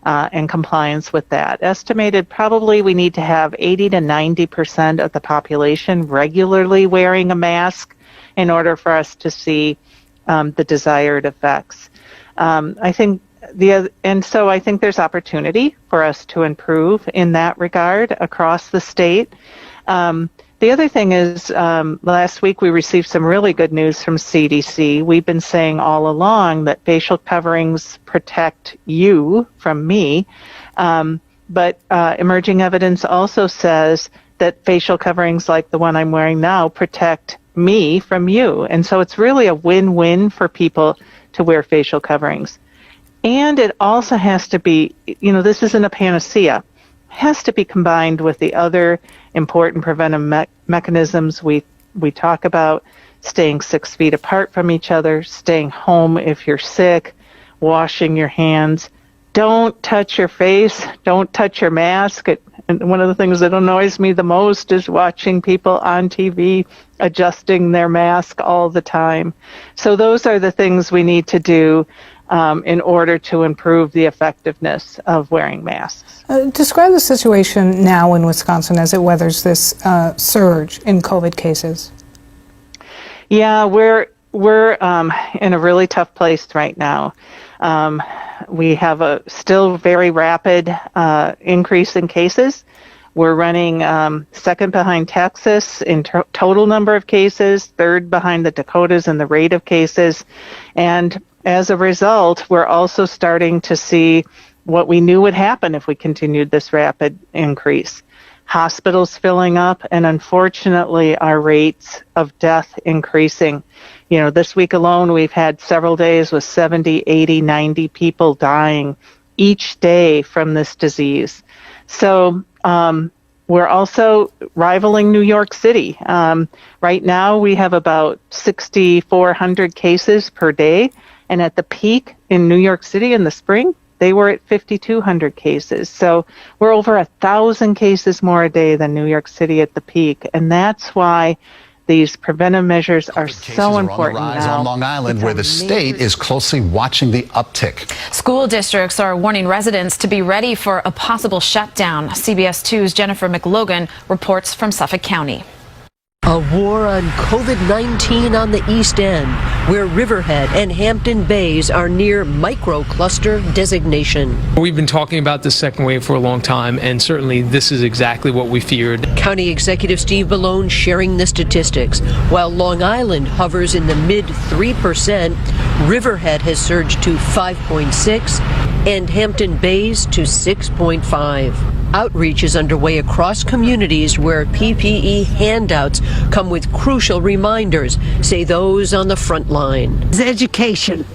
and compliance with that. Estimated, probably we need to have 80 to 90% of the population regularly wearing a mask in order for us to see the desired effects. I think there's opportunity for us to improve in that regard across the state. The other thing is, last week we received some really good news from CDC. We've been saying all along that facial coverings protect you from me, but emerging evidence also says that facial coverings like the one I'm wearing now protect me from you. And so it's really a win-win for people to wear facial coverings. And it also has to be, this isn't a panacea. Has to be combined with the other important preventive mechanisms we talk about: staying 6 feet apart from each other, staying home if you're sick, washing your hands. Don't touch your face. Don't touch your mask. And one of the things that annoys me the most is watching people on TV adjusting their mask all the time. So those are the things we need to do in order to improve the effectiveness of wearing masks. Describe the situation now in Wisconsin as it weathers this surge in COVID cases. Yeah, we're in a really tough place right now. We have a still very rapid increase in cases. We're running second behind Texas in total number of cases, third behind the Dakotas in the rate of cases. And as a result, we're also starting to see what we knew would happen if we continued this rapid increase. Hospitals filling up, and unfortunately our rates of death increasing. You know, this week alone we've had several days with 70, 80, 90 people dying each day from this disease. So we're also rivaling New York City. Right now we have about 6,400 cases per day, and at the peak in New York City in the spring, they were at 5,200 cases. So we're over 1,000 cases more a day than New York City at the peak. And that's why these preventive measures are so important now. Cases are on the rise on Long Island, where the state is closely watching the uptick. School districts are warning residents to be ready for a possible shutdown. CBS 2's Jennifer McLogan reports from Suffolk County. A war on COVID-19 on the East End, where Riverhead and Hampton Bays are near microcluster designation. We've been talking about the second wave for a long time, and certainly this is exactly what we feared. County Executive Steve Bellone sharing the statistics. While Long Island hovers in the mid 3%, Riverhead has surged to 5.6 and Hampton Bays to 6.5. Outreach is underway across communities where PPE handouts come with crucial reminders, say those on the front line. It's education.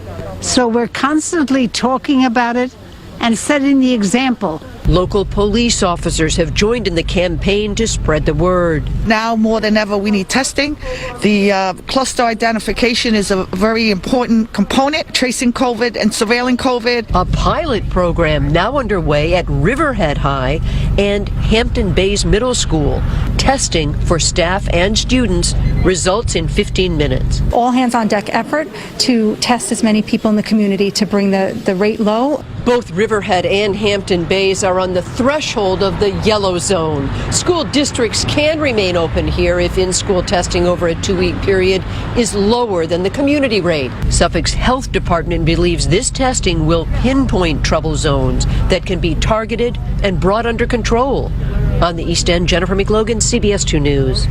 So we're constantly talking about it and setting the example. Local police officers have joined in the campaign to spread the word. Now more than ever, we need testing. The cluster identification is a very important component, tracing COVID and surveilling COVID. A pilot program now underway at Riverhead High and Hampton Bays Middle School. Testing for staff and students results in 15 minutes. All hands on deck effort to test as many people in the community to bring the rate low. Both Riverhead and Hampton Bays are on the threshold of the yellow zone. School districts can remain open here if in-school testing over a 2-week period is lower than the community rate. Suffolk's health department believes this testing will pinpoint trouble zones that can be targeted and brought under control. On the East End, Jennifer McLogan, CBS 2 News.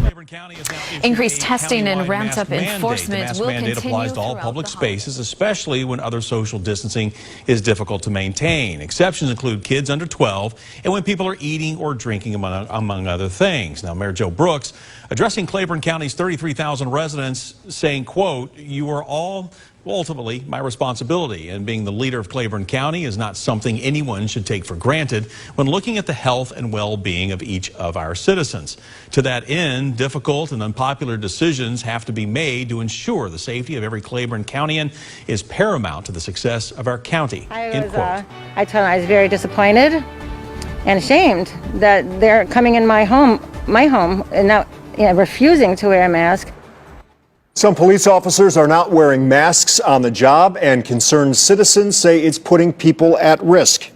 Increased testing and ramped up enforcement will continue. The mask mandate applies to all public spaces, especially when other social distancing is difficult to maintain. Exceptions include kids under 12 and when people are eating or drinking, among other things. Now, Mayor Joe Brooks addressing Claiborne County's 33,000 residents saying, quote, "You are all ultimately my responsibility, and being the leader of Claiborne County is not something anyone should take for granted when looking at the health and well-being of each of our citizens. To that end, difficult and unpopular decisions have to be made to ensure the safety of every Claiborne Countyan is paramount to the success of our county." I told him I was very disappointed and ashamed that they're coming in my home, and now refusing to wear a mask. Some police officers are not wearing masks on the job, and concerned citizens say it's putting people at risk.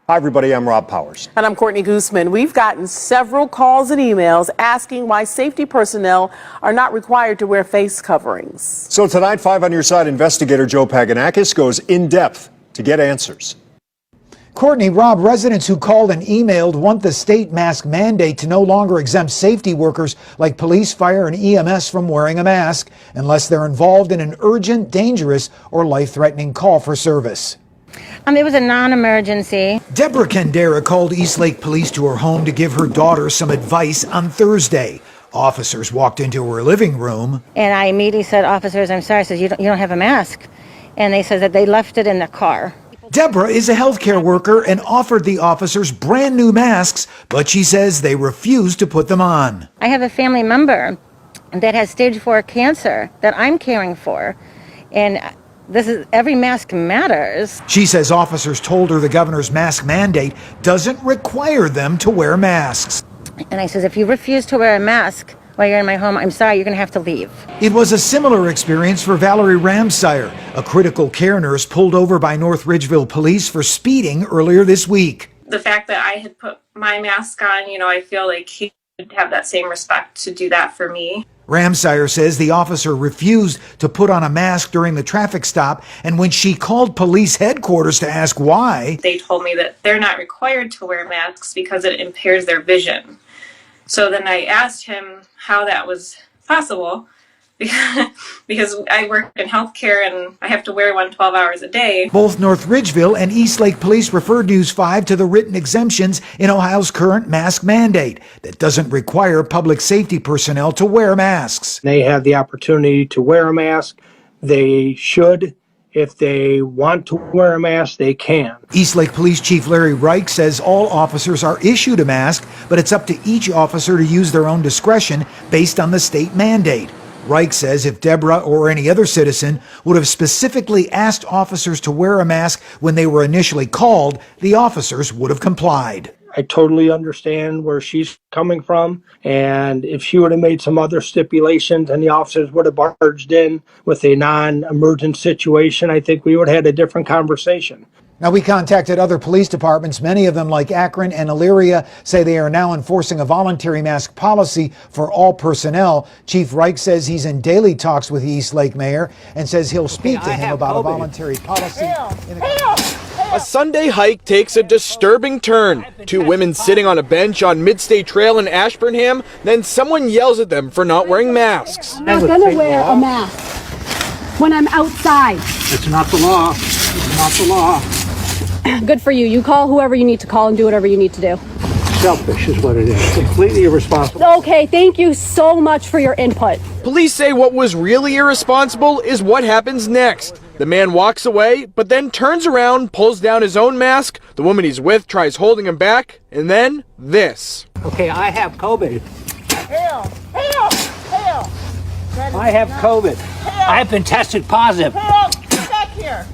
Hi, everybody. I'm Rob Powers. And I'm Courtney Gooseman. We've gotten several calls and emails asking why safety personnel are not required to wear face coverings. So tonight, 5 on Your Side investigator Joe Paganakis goes in depth to get answers. Courtney, Rob, residents who called and emailed want the state mask mandate to no longer exempt safety workers like police, fire, and EMS from wearing a mask unless they're involved in an urgent, dangerous, or life-threatening call for service. It was a non-emergency. Deborah Kendera called Eastlake Police to her home to give her daughter some advice on Thursday. Officers walked into her living room. And I immediately said, "Officers, I'm sorry." I said, you don't have a mask. And they said that they left it in the car. Deborah is a healthcare worker and offered the officers brand new masks, but she says they refused to put them on. I have a family member that has stage 4 cancer that I'm caring for, and Every mask matters. She says officers told her the governor's mask mandate doesn't require them to wear masks. And I says, if you refuse to wear a mask while you're in my home, I'm sorry, you're going to have to leave. It was a similar experience for Valerie Ramsire, a critical care nurse pulled over by North Ridgeville police for speeding earlier this week. The fact that I had put my mask on, I feel like he should have that same respect to do that for me. Ramsire says the officer refused to put on a mask during the traffic stop, and when she called police headquarters to ask why, they told me that they're not required to wear masks because it impairs their vision. So then I asked him how that was possible, because I work in healthcare and I have to wear one 12 hours a day. Both North Ridgeville and Eastlake Police referred News 5 to the written exemptions in Ohio's current mask mandate that doesn't require public safety personnel to wear masks. They have the opportunity to wear a mask. They should. If they want to wear a mask, they can. Eastlake Police Chief Larry Reich says all officers are issued a mask, but it's up to each officer to use their own discretion based on the state mandate. Reich says if Deborah or any other citizen would have specifically asked officers to wear a mask when they were initially called, the officers would have complied. I totally understand where she's coming from, and if she would have made some other stipulations and the officers would have barged in with a non-emergent situation, I think we would have had a different conversation. Now, we contacted other police departments. Many of them, like Akron and Elyria, say they are now enforcing a voluntary mask policy for all personnel. Chief Reich says he's in daily talks with the Eastlake mayor and says he'll speak to him about a voluntary policy. A Sunday hike takes a disturbing turn. Two women sitting on a bench on Midstate Trail in Ashburnham, then someone yells at them for not wearing masks. I'm not going to wear a mask when I'm outside. It's not the law. It's not the law. Good for you. You call whoever you need to call and do whatever you need to do. Selfish is what it is. Completely irresponsible. Okay, thank you so much for your input. Police say what was really irresponsible is what happens next. The man walks away, but then turns around, pulls down his own mask. The woman he's with tries holding him back, and then this. Okay, I have COVID. Hail! I have COVID. I have been tested positive. Hail! Get back here!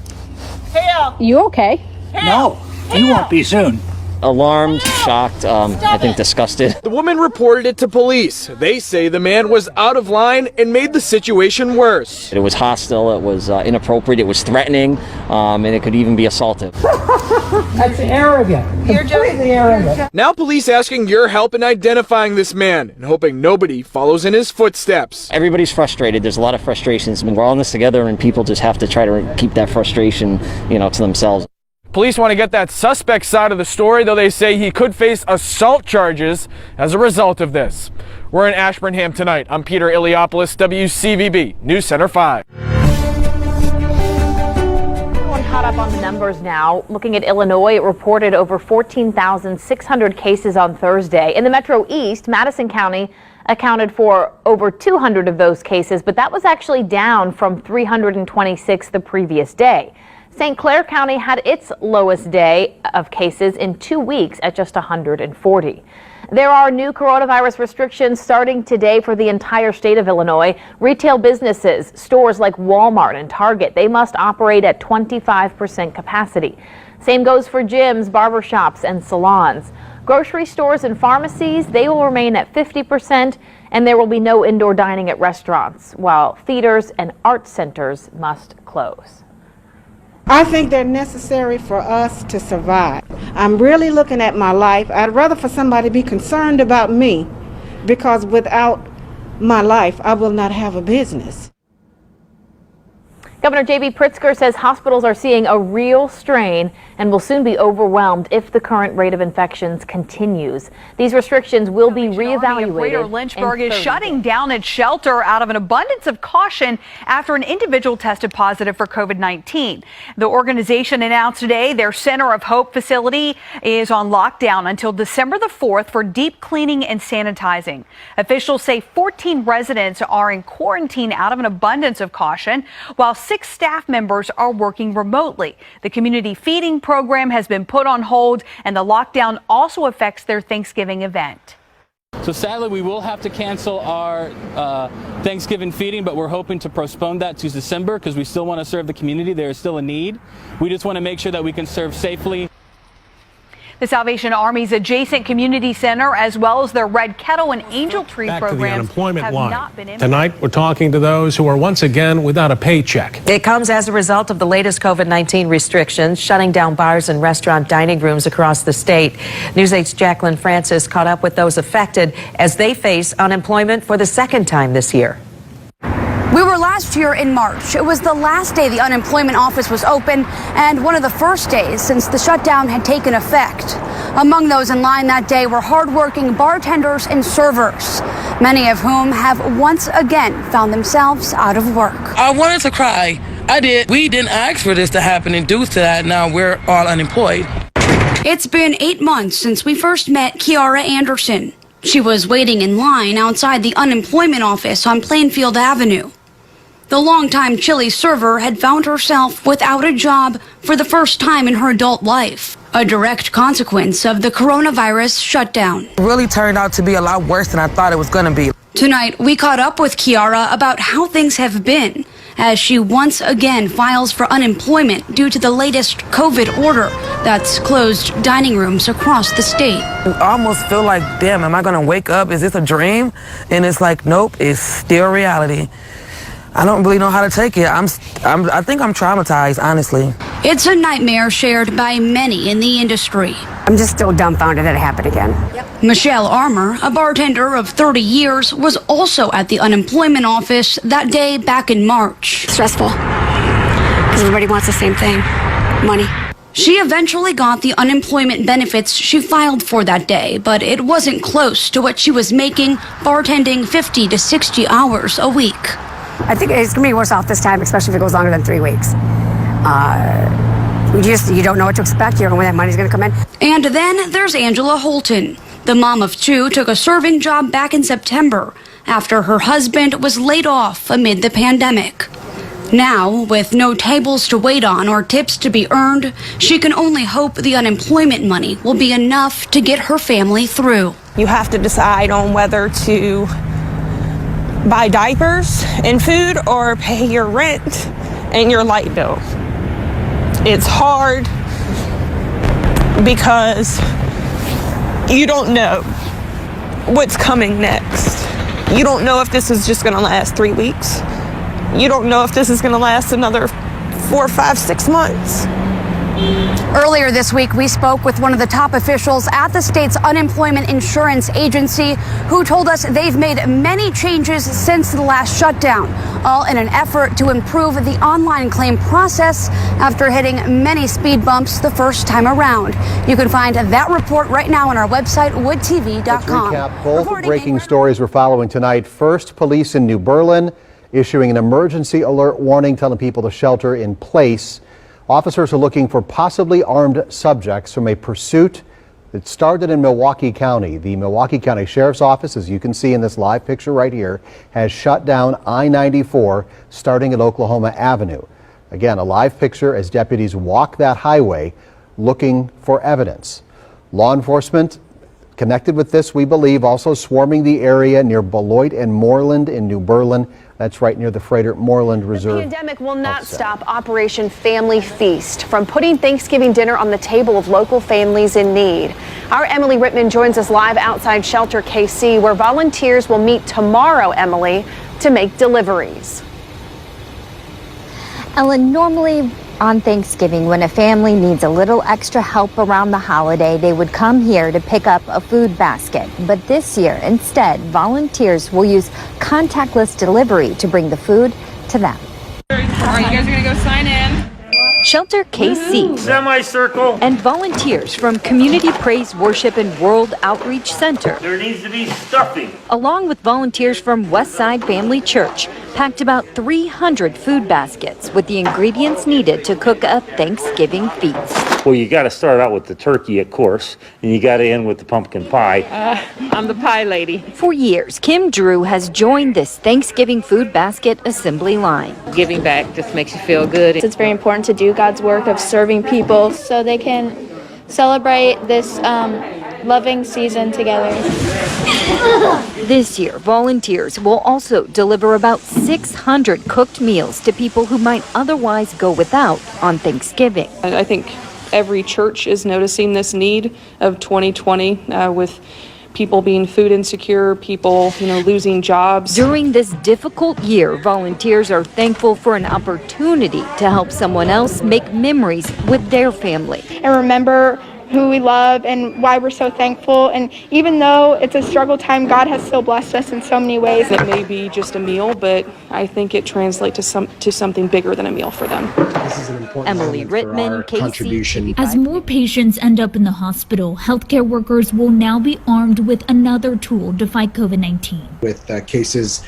Hail! You okay? No, you won't be soon. Alarmed, shocked, I think disgusted. The woman reported it to police. They say the man was out of line and made the situation worse. It was hostile, it was inappropriate, it was threatening, and it could even be assaultive. That's arrogant. Completely arrogant. Now police asking your help in identifying this man and hoping nobody follows in his footsteps. Everybody's frustrated. There's a lot of frustrations. We're all in this together, and people just have to try to keep that frustration, to themselves. Police want to get that suspect side of the story, though they say he could face assault charges as a result of this. We're in Ashburnham tonight. I'm Peter Iliopoulos, WCVB News Center 5. Everyone caught up on the numbers now. Looking at Illinois, it reported over 14,600 cases on Thursday. In the Metro East, Madison County accounted for over 200 of those cases, but that was actually down from 326 the previous day. St. Clair County had its lowest day of cases in 2 weeks at just 140. There are new coronavirus restrictions starting today for the entire state of Illinois. Retail businesses, stores like Walmart and Target, they must operate at 25% capacity. Same goes for gyms, barbershops, and salons. Grocery stores and pharmacies, they will remain at 50%, and there will be no indoor dining at restaurants, while theaters and art centers must close. I think they're necessary for us to survive. I'm really looking at my life. I'd rather for somebody be concerned about me, because without my life, I will not have a business. Governor J.B. Pritzker says hospitals are seeing a real strain and will soon be overwhelmed if the current rate of infections continues. These restrictions will be reevaluated. Greater Lynchburg is shutting down its shelter out of an abundance of caution after an individual tested positive for COVID-19. The organization announced today their Center of Hope facility is on lockdown until December the 4th for deep cleaning and sanitizing. Officials say 14 residents are in quarantine out of an abundance of caution, while 6 staff members are working remotely. The community feeding program has been put on hold, and the lockdown also affects their Thanksgiving event. So sadly, we will have to cancel our Thanksgiving feeding, but we're hoping to postpone that to December because we still want to serve the community. There is still a need. We just want to make sure that we can serve safely. The Salvation Army's adjacent community center, as well as their Red Kettle and Angel Tree Back to the programs, unemployment have line. not been impacted. Tonight, we're talking to those who are once again without a paycheck. It comes as a result of the latest COVID-19 restrictions, shutting down bars and restaurant dining rooms across the state. News 8's Jacqueline Francis caught up with those affected as they face unemployment for the second time this year. We were last year in March. It was the last day the unemployment office was open and one of the first days since the shutdown had taken effect. Among those in line that day were hardworking bartenders and servers, many of whom have once again found themselves out of work. I wanted to cry. I did. We didn't ask for this to happen, and due to that, now we're all unemployed. It's been 8 months since we first met Kiara Anderson. She was waiting in line outside the unemployment office on Plainfield Avenue. The longtime Chili's server had found herself without a job for the first time in her adult life, a direct consequence of the coronavirus shutdown. It really turned out to be a lot worse than I thought it was going to be. Tonight, we caught up with Kiara about how things have been as she once again files for unemployment due to the latest COVID order that's closed dining rooms across the state. I almost feel like, damn, am I going to wake up? Is this a dream? And it's like, nope, it's still reality. I don't really know how to take it. I think I'm traumatized, honestly. It's a nightmare shared by many in the industry. I'm just still dumbfounded that it happened again. Michelle Armour, a bartender of 30 years, was also at the unemployment office that day back in March. Stressful, because everybody wants the same thing, money. She eventually got the unemployment benefits she filed for that day, but it wasn't close to what she was making bartending 50 to 60 hours a week. I think it's going to be worse off this time, especially if it goes longer than 3 weeks. You don't know what to expect. You don't know when that money's going to come in. And then there's Angela Holton. The mom of two took a serving job back in September after her husband was laid off amid the pandemic. Now, with no tables to wait on or tips to be earned, she can only hope the unemployment money will be enough to get her family through. You have to decide on whether to buy diapers and food or pay your rent and your light bill. It's hard because you don't know what's coming next. You don't know if this is just going to last 3 weeks. You don't know if this is going to last another 4, 5, 6 months. Earlier this week, we spoke with one of the top officials at the state's unemployment insurance agency who told us they've made many changes since the last shutdown, all in an effort to improve the online claim process after hitting many speed bumps the first time around. You can find that report right now on our website, woodtv.com. Let's recap both breaking stories we're following tonight. First, police in New Berlin issuing an emergency alert warning telling people to shelter in place. Officers are looking for possibly armed subjects from a pursuit that started in Milwaukee County. The Milwaukee County Sheriff's Office, as you can see in this live picture right here, has shut down I-94 starting at Oklahoma Avenue. Again, a live picture as deputies walk that highway looking for evidence. Law enforcement connected with this, we believe, also swarming the area near Beloit and Moreland in New Berlin. That's right near the Freighter Moreland Reserve. The pandemic will not stop Operation Family Feast from putting Thanksgiving dinner on the table of local families in need. Our Emily Rittman joins us live outside Shelter KC, where volunteers will meet tomorrow, Emily, to make deliveries. Ellen, normally on Thanksgiving, when a family needs a little extra help around the holiday, they would come here to pick up a food basket. But this year, instead, volunteers will use contactless delivery to bring the food to them. All right, you guys are going to go sign in. Shelter KC semicircle and volunteers from Community Praise Worship and World Outreach Center. There needs to be stuffing. Along with volunteers from Westside Family Church, packed about 300 food baskets with the ingredients needed to cook a Thanksgiving feast. Well, you got to start out with the turkey, of course, and you got to end with the pumpkin pie. I'm the pie lady. For years, Kim Drew has joined this Thanksgiving food basket assembly line. Giving back just makes you feel good. It's very important to do God's work of serving people so they can celebrate this loving season together. This year, volunteers will also deliver about 600 cooked meals to people who might otherwise go without on Thanksgiving. I think every church is noticing this need of 2020 with people being food insecure, people, losing jobs. During this difficult year, volunteers are thankful for an opportunity to help someone else make memories with their family. And remember who we love and why we're so thankful. And even though it's a struggle time, God has still blessed us in so many ways. It may be just a meal, but I think it translates to something bigger than a meal for them. This is an important Emily Rittman, contribution. As more patients end up in the hospital, healthcare workers will now be armed with another tool to fight COVID-19. With cases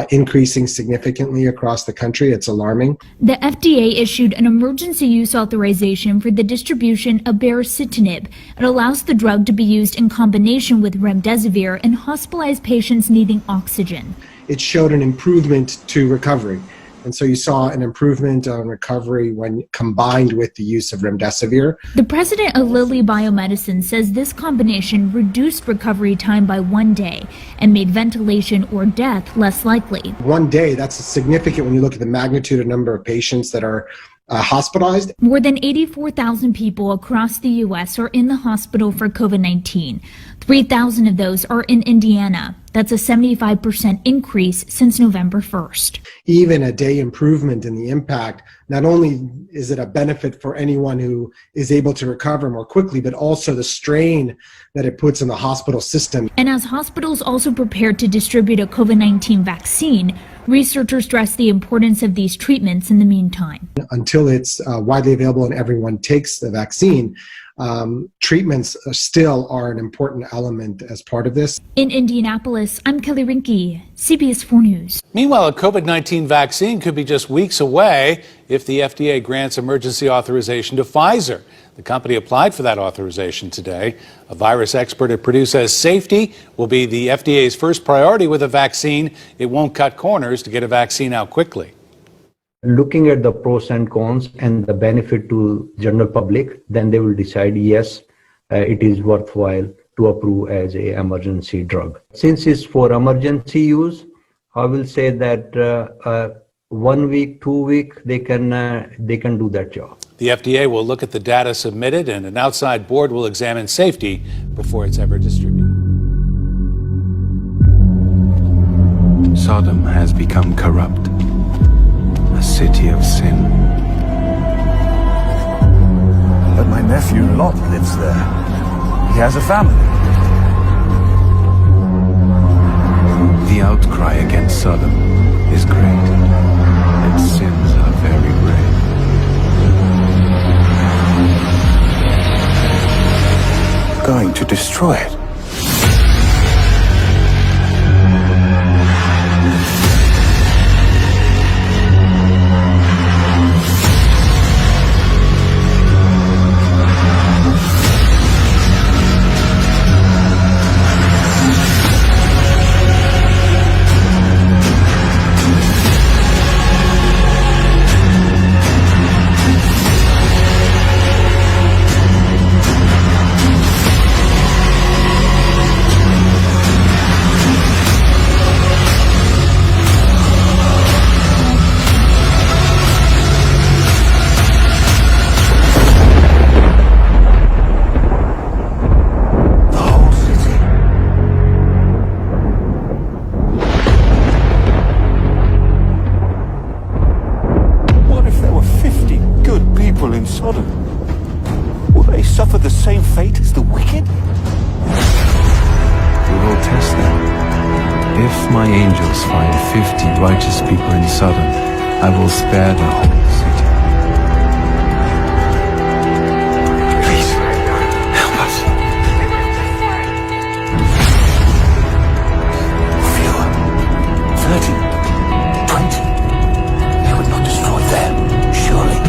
increasing significantly across the country, it's alarming. The FDA issued an emergency use authorization for the distribution of 𝐉𝐻𝐸. It allows the drug to be used in combination with remdesivir in hospitalized patients needing oxygen. It showed an improvement to recovery. And so you saw an improvement on recovery when combined with the use of remdesivir. The president of Lilly Biomedicine says this combination reduced recovery time by 1 day and made ventilation or death less likely. 1 day, that's significant when you look at the magnitude of number of patients that are hospitalized. More than 84,000 people across the U.S. are in the hospital for COVID-19. 3,000 of those are in Indiana. That's a 75% increase since November 1st. Even a day improvement in the impact, not only is it a benefit for anyone who is able to recover more quickly, but also the strain that it puts in the hospital system. And as hospitals also prepare to distribute a COVID-19 vaccine, researchers stress the importance of these treatments in the meantime. Until it's widely available and everyone takes the vaccine, treatments still are an important element as part of this. In Indianapolis, I'm Kelly Rinke, CBS 4 News. Meanwhile, a COVID-19 vaccine could be just weeks away if the FDA grants emergency authorization to Pfizer. The company applied for that authorization today. A virus expert at Purdue says safety will be the FDA's first priority with a vaccine. It won't cut corners to get a vaccine out quickly. Looking at the pros and cons and the benefit to general public, then they will decide, yes, it is worthwhile to approve as an emergency drug. Since it's for emergency use, I will say that 1 week, 2 weeks, they can do that job. The FDA will look at the data submitted, and an outside board will examine safety before it's ever distributed. Sodom has become corrupt, a city of sin. But my nephew Lot lives there. He has a family. The outcry against Sodom is great. Its sins are very grave. Going to destroy it. In Sodom, will they suffer the same fate as the wicked? We will test them. If my angels find 50 righteous people in Sodom, I will spare the whole city. Please, help us. Fewer, 30, 20. They would not destroy them, surely.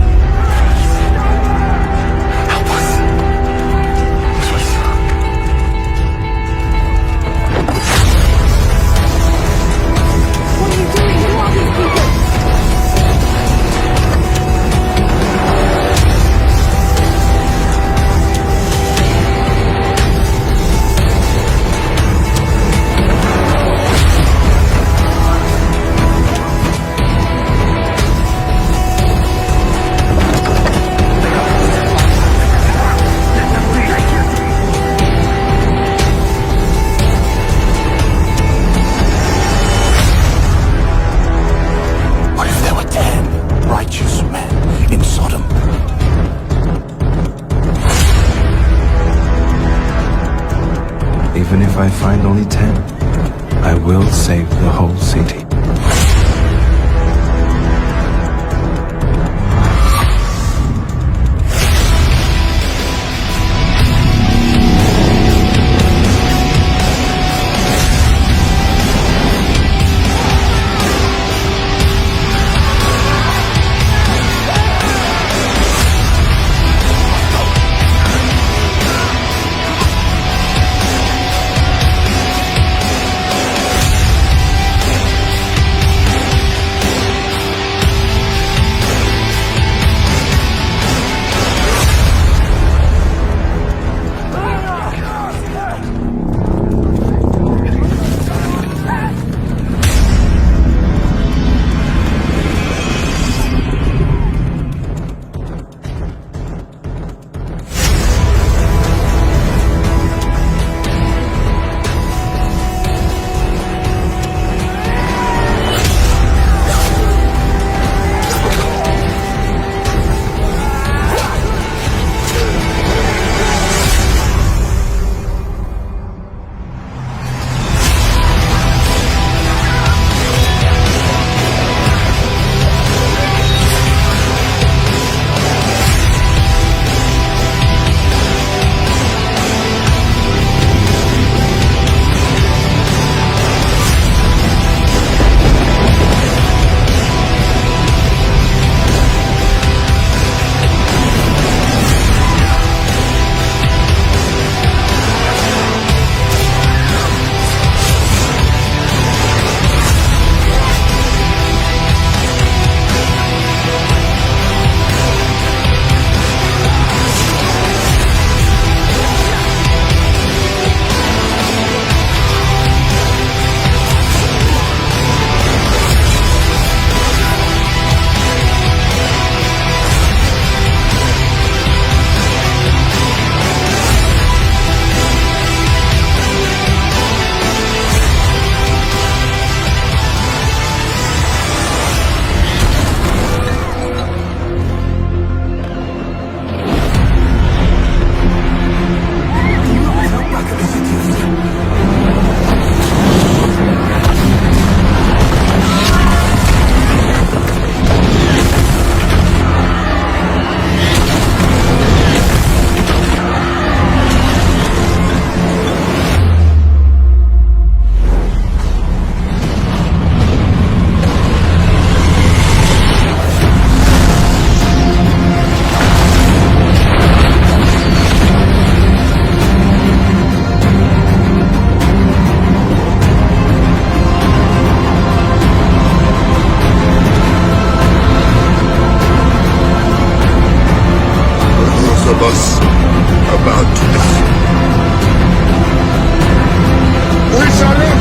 I find only 10, I will save the whole city. us about to die. We salute.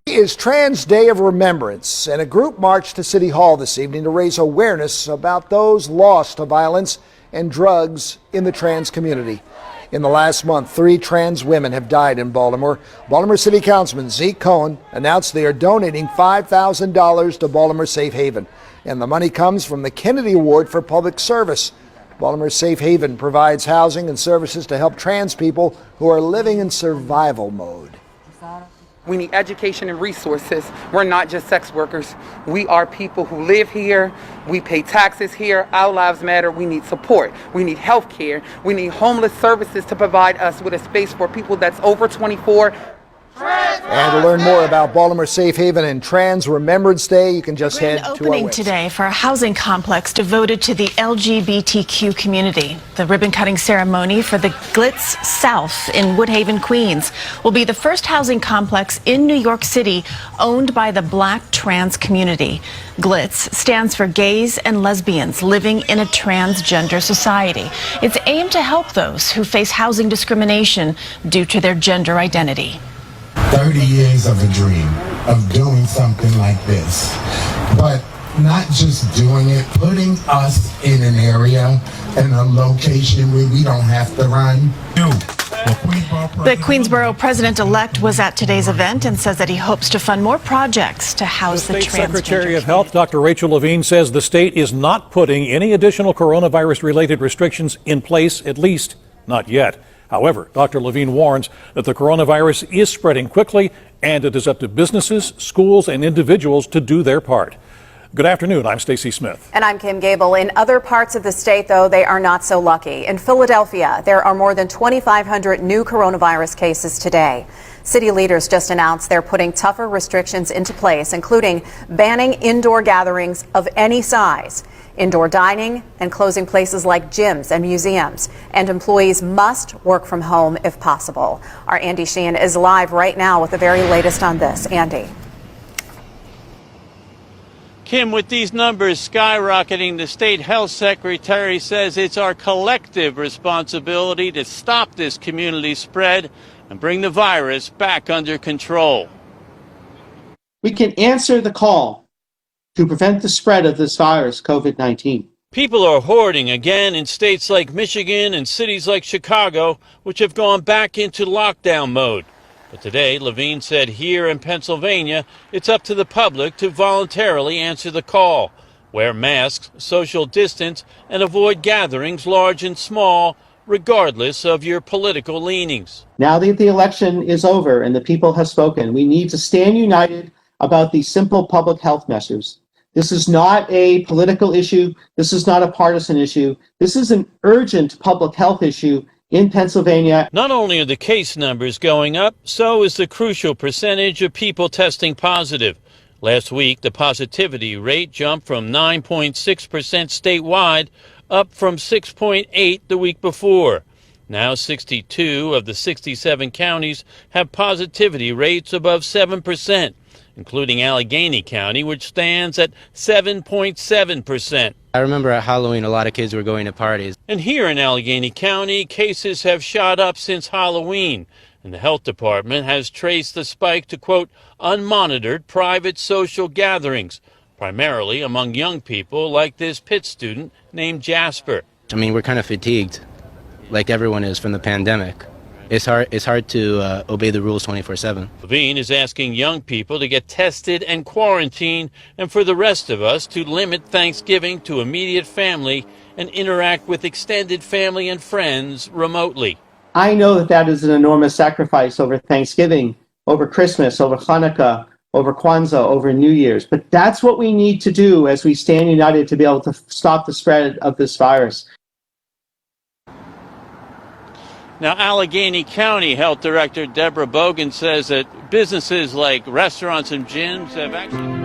Is Trans Day of Remembrance, and a group marched to City Hall this evening to raise awareness about those lost to violence and drugs in the trans community. In the last month, 3 trans women have died in Baltimore. Baltimore City Councilman 𝐒𝐄 announced they are donating $5,000 to Baltimore Safe Haven, and the money comes from the Kennedy Award for Public Service. Baltimore Safe Haven provides housing and services to help trans people who are living in survival mode. We need education and resources. We're not just sex workers. We are people who live here. We pay taxes here. Our lives matter. We need support. We need health care. We need homeless services to provide us with a space for people that's over 24. And to learn more about Baltimore Safe Haven and Trans Remembrance Day, you can just head to our Opening website. today for a housing complex devoted to the LGBTQ community. The ribbon-cutting ceremony for the Glitz South in Woodhaven, Queens, will be the first housing complex in New York City owned by the Black trans community. Glitz stands for gays and lesbians living in a transgender society. It's aimed to help those who face housing discrimination due to their gender identity. 30 years of a dream of doing something like this, but not just doing it, putting us in an area and a location where we don't have to run. The Queensborough president-elect was at today's event and says that he hopes to fund more projects to house the State transgender Secretary of Health, Dr. Rachel Levine, says the state is not putting any additional coronavirus-related restrictions in place, at least not yet. However, Dr. Levine warns that the coronavirus is spreading quickly, and it is up to businesses, schools, and individuals to do their part. Good afternoon. I'm Stacey Smith. And I'm Kim Gable. In other parts of the state, though, they are not so lucky. In Philadelphia, there are more than 2,500 new coronavirus cases today. City leaders just announced they're putting tougher restrictions into place, including banning indoor gatherings of any size, indoor dining, and closing places like gyms and museums. And employees must work from home if possible. Our Andy Sheehan is live right now with the very latest on this. Andy. Kim, with these numbers skyrocketing, the state health secretary says it's our collective responsibility to stop this community spread and bring the virus back under control. We can answer the call to prevent the spread of this virus, COVID-19. People are hoarding again in states like Michigan and cities like Chicago, which have gone back into lockdown mode. But today, Levine said here in Pennsylvania, it's up to the public to voluntarily answer the call. Wear masks, social distance, and avoid gatherings large and small, regardless of your political leanings. Now that the election is over and the people have spoken, we need to stand united about these simple public health measures. This is not a political issue. This is not a partisan issue. This is an urgent public health issue in Pennsylvania. Not only are the case numbers going up, so is the crucial percentage of people testing positive. Last week, the positivity rate jumped from 9.6% statewide, up from 6.8% the week before. Now 62 of the 67 counties have positivity rates above 7%. Including Allegheny County, which stands at 7.7%. I remember at Halloween, a lot of kids were going to parties. And here in Allegheny County, cases have shot up since Halloween. And the health department has traced the spike to, quote, unmonitored private social gatherings, primarily among young people like this Pitt student named Jasper. I mean, we're kind of fatigued, like everyone is from the pandemic. It's hard to obey the rules 24/7. Levine is asking young people to get tested and quarantined, and for the rest of us to limit Thanksgiving to immediate family and interact with extended family and friends remotely. I know that that is an enormous sacrifice over Thanksgiving, over Christmas, over Hanukkah, over Kwanzaa, over New Year's. But that's what we need to do as we stand united to be able to stop the spread of this virus. Now, Allegheny County Health Director Deborah Bogan says that businesses like restaurants and gyms have actually...